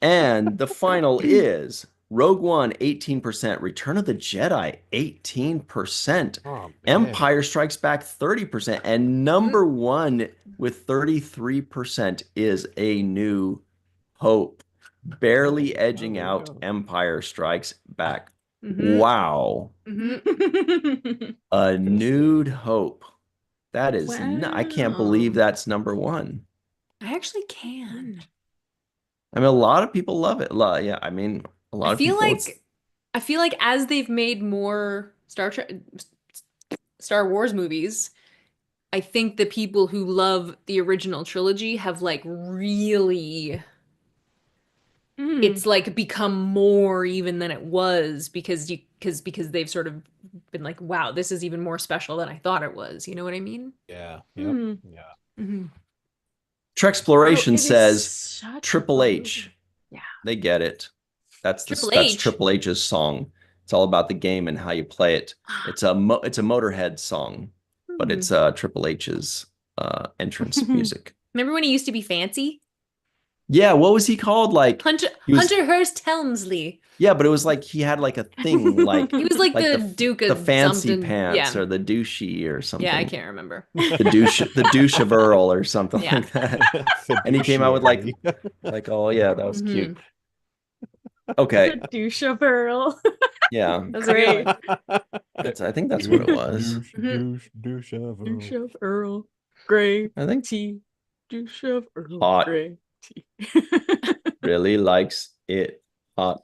And the final is Rogue One, 18%. Return of the Jedi, 18%. Oh, man. Empire Strikes Back, 30%. And number one with 33% is A New Hope. Barely edging there you out go. Empire Strikes Back. Mhm. Wow. Mhm. A New Hope. That is, I can't believe Wow. that's number one. I actually can. I mean, a lot of people love it. Yeah, I mean, a lot I of feel people. like as they've made more Star Wars movies, I think the people who love the original trilogy have like really it's like become more even than it was because they've sort of been like, wow, this is even more special than I thought it was. You know what I mean? Yeah. Yep. Hmm. Yeah. Mm-hmm. Trexploration Oh, it is says such a Triple fun H. movie. Yeah. They get it. That's Triple that's H. Triple H's song. It's all about the game and how you play it. It's a Motorhead song, but it's Triple H's entrance music. Remember when he used to be fancy? Yeah, what was he called? Like Hunter he was, Hunter Hearst Helmsley. yeah, but it was like he had like a thing, like He was like, like the Duke the of fancy something. pants Yeah. or the douchey or something. Yeah, I can't remember. The douche of Earl or something Yeah. like that. And he came out with like, oh yeah, that was cute. Okay, The douche of Earl. yeah, That's Great. I think that's what it was. Douche of Douche of Earl. Grey I think tea. Douche of Earl. Hot. Grey tea. really likes it hot.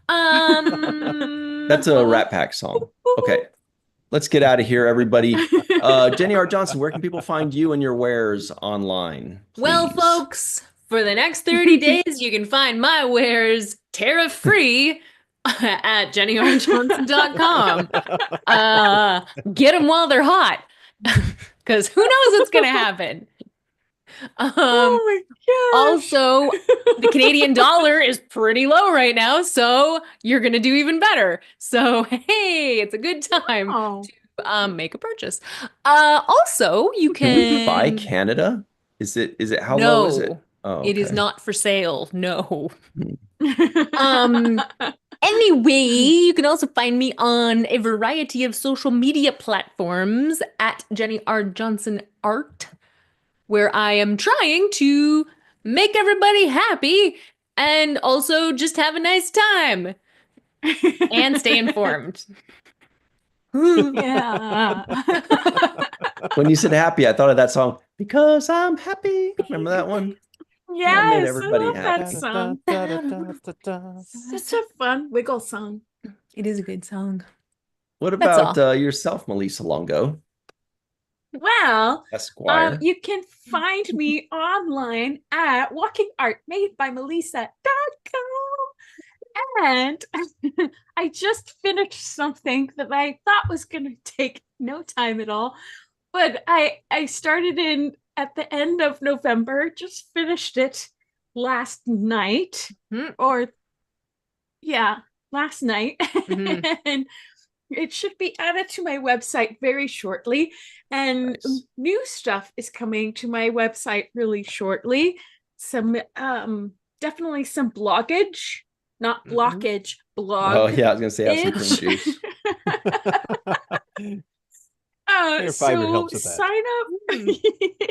Um, That's a Rat Pack song. Okay, let's get out of here, everybody. Jenny R. Johnson, where can people find you and your wares online? well, please? folks, for the next 30 days, you can find my wares tariff-free at jennyrjohnson.com. Get them while they're hot, because who knows what's gonna happen. Oh my gosh. Also, the Canadian dollar is pretty low right now, so you're gonna do even better. So hey, it's a good time Oh. to make a purchase. Also, you Can we can buy Canada? Is it how low is it? No, Oh, it is okay. not for sale. No. Anyway, you can also find me on a variety of social media platforms at Jenny R. Johnson Art, where I am trying to make everybody happy and also just have a nice time and stay informed. Yeah. When you said happy, I thought of that song, Because I'm Happy. Remember that one? Yes, everybody I love that happy. song. Such a fun wiggle song. It is a good song. What That's about yourself, Melissa Longo? Well, Esquire. you can find me online at walkingartmadebymelissa.com. And I just finished something that I thought was going to take no time at all, but I started in at the end of November, just finished it last night, or yeah, last night. And it should be added to my website very shortly. And Nice. new stuff is coming to my website really shortly. Some definitely some bloggage, not blockage, blog. Oh yeah, I was gonna say have some prune juice. Your fiber So helps with that. sign up.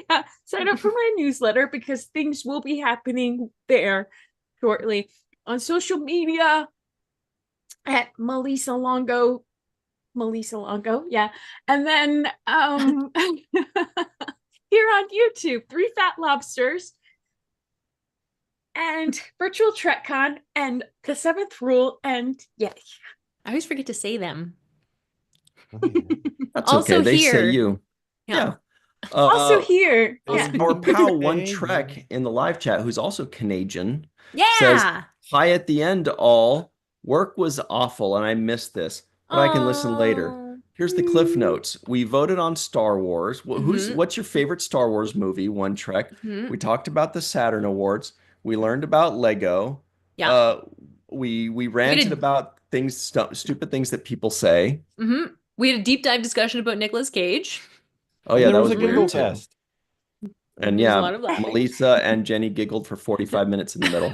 Yeah, sign up for my newsletter because things will be happening there shortly. On social media at Melissa Longo, yeah. And then here on YouTube, Three Fat Lobsters and Virtual TrekCon and The Seventh Rule, and yeah. I always forget to say them. That's Also okay. They say here. you. Yeah. Yeah. Also here. Our Yeah. pal One Okay. Trek in the live chat, who's also Canadian, Yeah. says, "Hi at the end, all. Work was awful, and I missed this, but I can listen later. Here's the cliff notes. We voted on Star Wars. What's your favorite Star Wars movie? One Trek. We talked about the Saturn Awards. We learned about Lego. Yeah. We ranted about things, stupid things that people say. We had a deep dive discussion about Nicolas Cage. Oh yeah, there that was was a giggle weird too. fest. And There's a yeah, lot of laughing. Melissa and Jenny giggled for 45 minutes in the middle.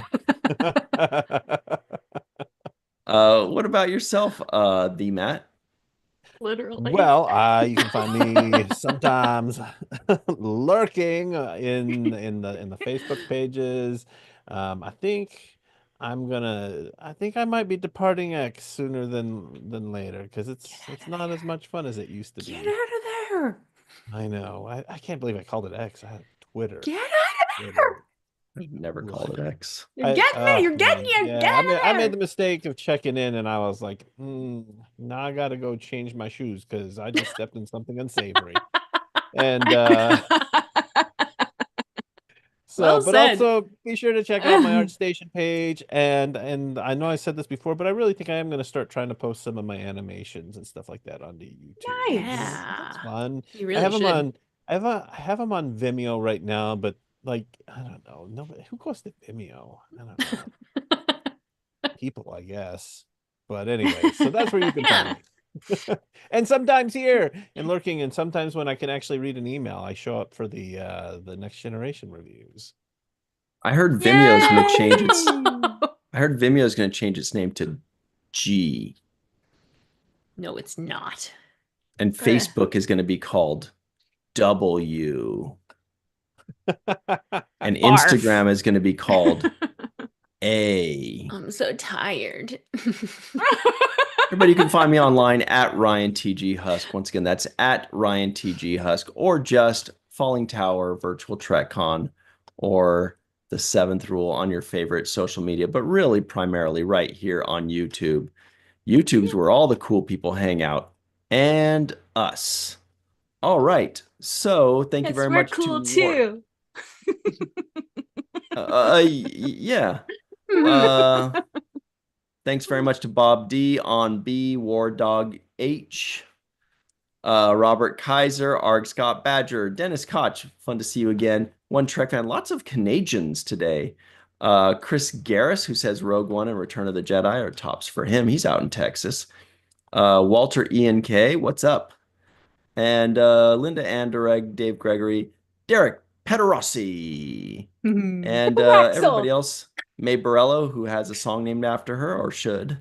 What about yourself, the Matt? Literally. Well, you can find me sometimes lurking in the Facebook pages. I think I might be departing X sooner than later because it's not as much fun as it used to Get be. out of there. I know. I can't believe I called it X. I had Twitter. Get out of there. I've never called it X. You're getting it. You're getting man, it. yeah, Get I made the mistake of checking in, and I was like, now I got to go change my shoes because I just stepped in something unsavory. And Well but said. also be sure to check out my ArtStation page. And I know I said this before, but I really think I am going to start trying to post some of my animations and stuff like that onto YouTube. Nice. It's fun. You really I have should. them on. I have them on Vimeo right now, but like I don't know, nobody who goes to Vimeo. I don't know. People, I guess. But anyway, so that's where you can find me. And sometimes here and lurking, and sometimes when I can actually read an email, I show up for the Next Generation reviews. I heard Vimeo's going to change its. I heard Vimeo's going to change its name to G. No, it's not. And Facebook is going to be called W. And Instagram is going to be called A. I'm so tired. Everybody, you can find me online at Ryan TG Husk. Once again, that's at Ryan TG Husk, or just Falling Tower, Virtual TrekCon, or the Seventh Rule on your favorite social media, but really primarily right here on YouTube. YouTube's where all the cool people hang out, and us. All right. So thank you very much. We're cool too. Yeah. Thanks very much to Bob D on B, War Dog H, Robert Kaiser, Arg Scott Badger, Dennis Koch. Fun to see you again. One Trek fan. Lots of Canadians today. Chris Garris, who says Rogue One and Return of the Jedi are tops for him. He's out in Texas. Walter Ian K, what's up? And Linda Anderegg, Dave Gregory, Derek Pederossi, and everybody else. May Borello, who has a song named after her, or should.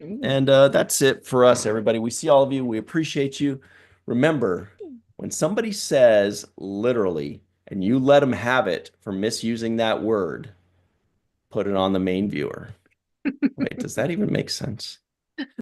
And that's it for us, everybody. We see all of you. We appreciate you. Remember, when somebody says literally, and you let them have it for misusing that word, put it on the main viewer. Wait, does that even make sense?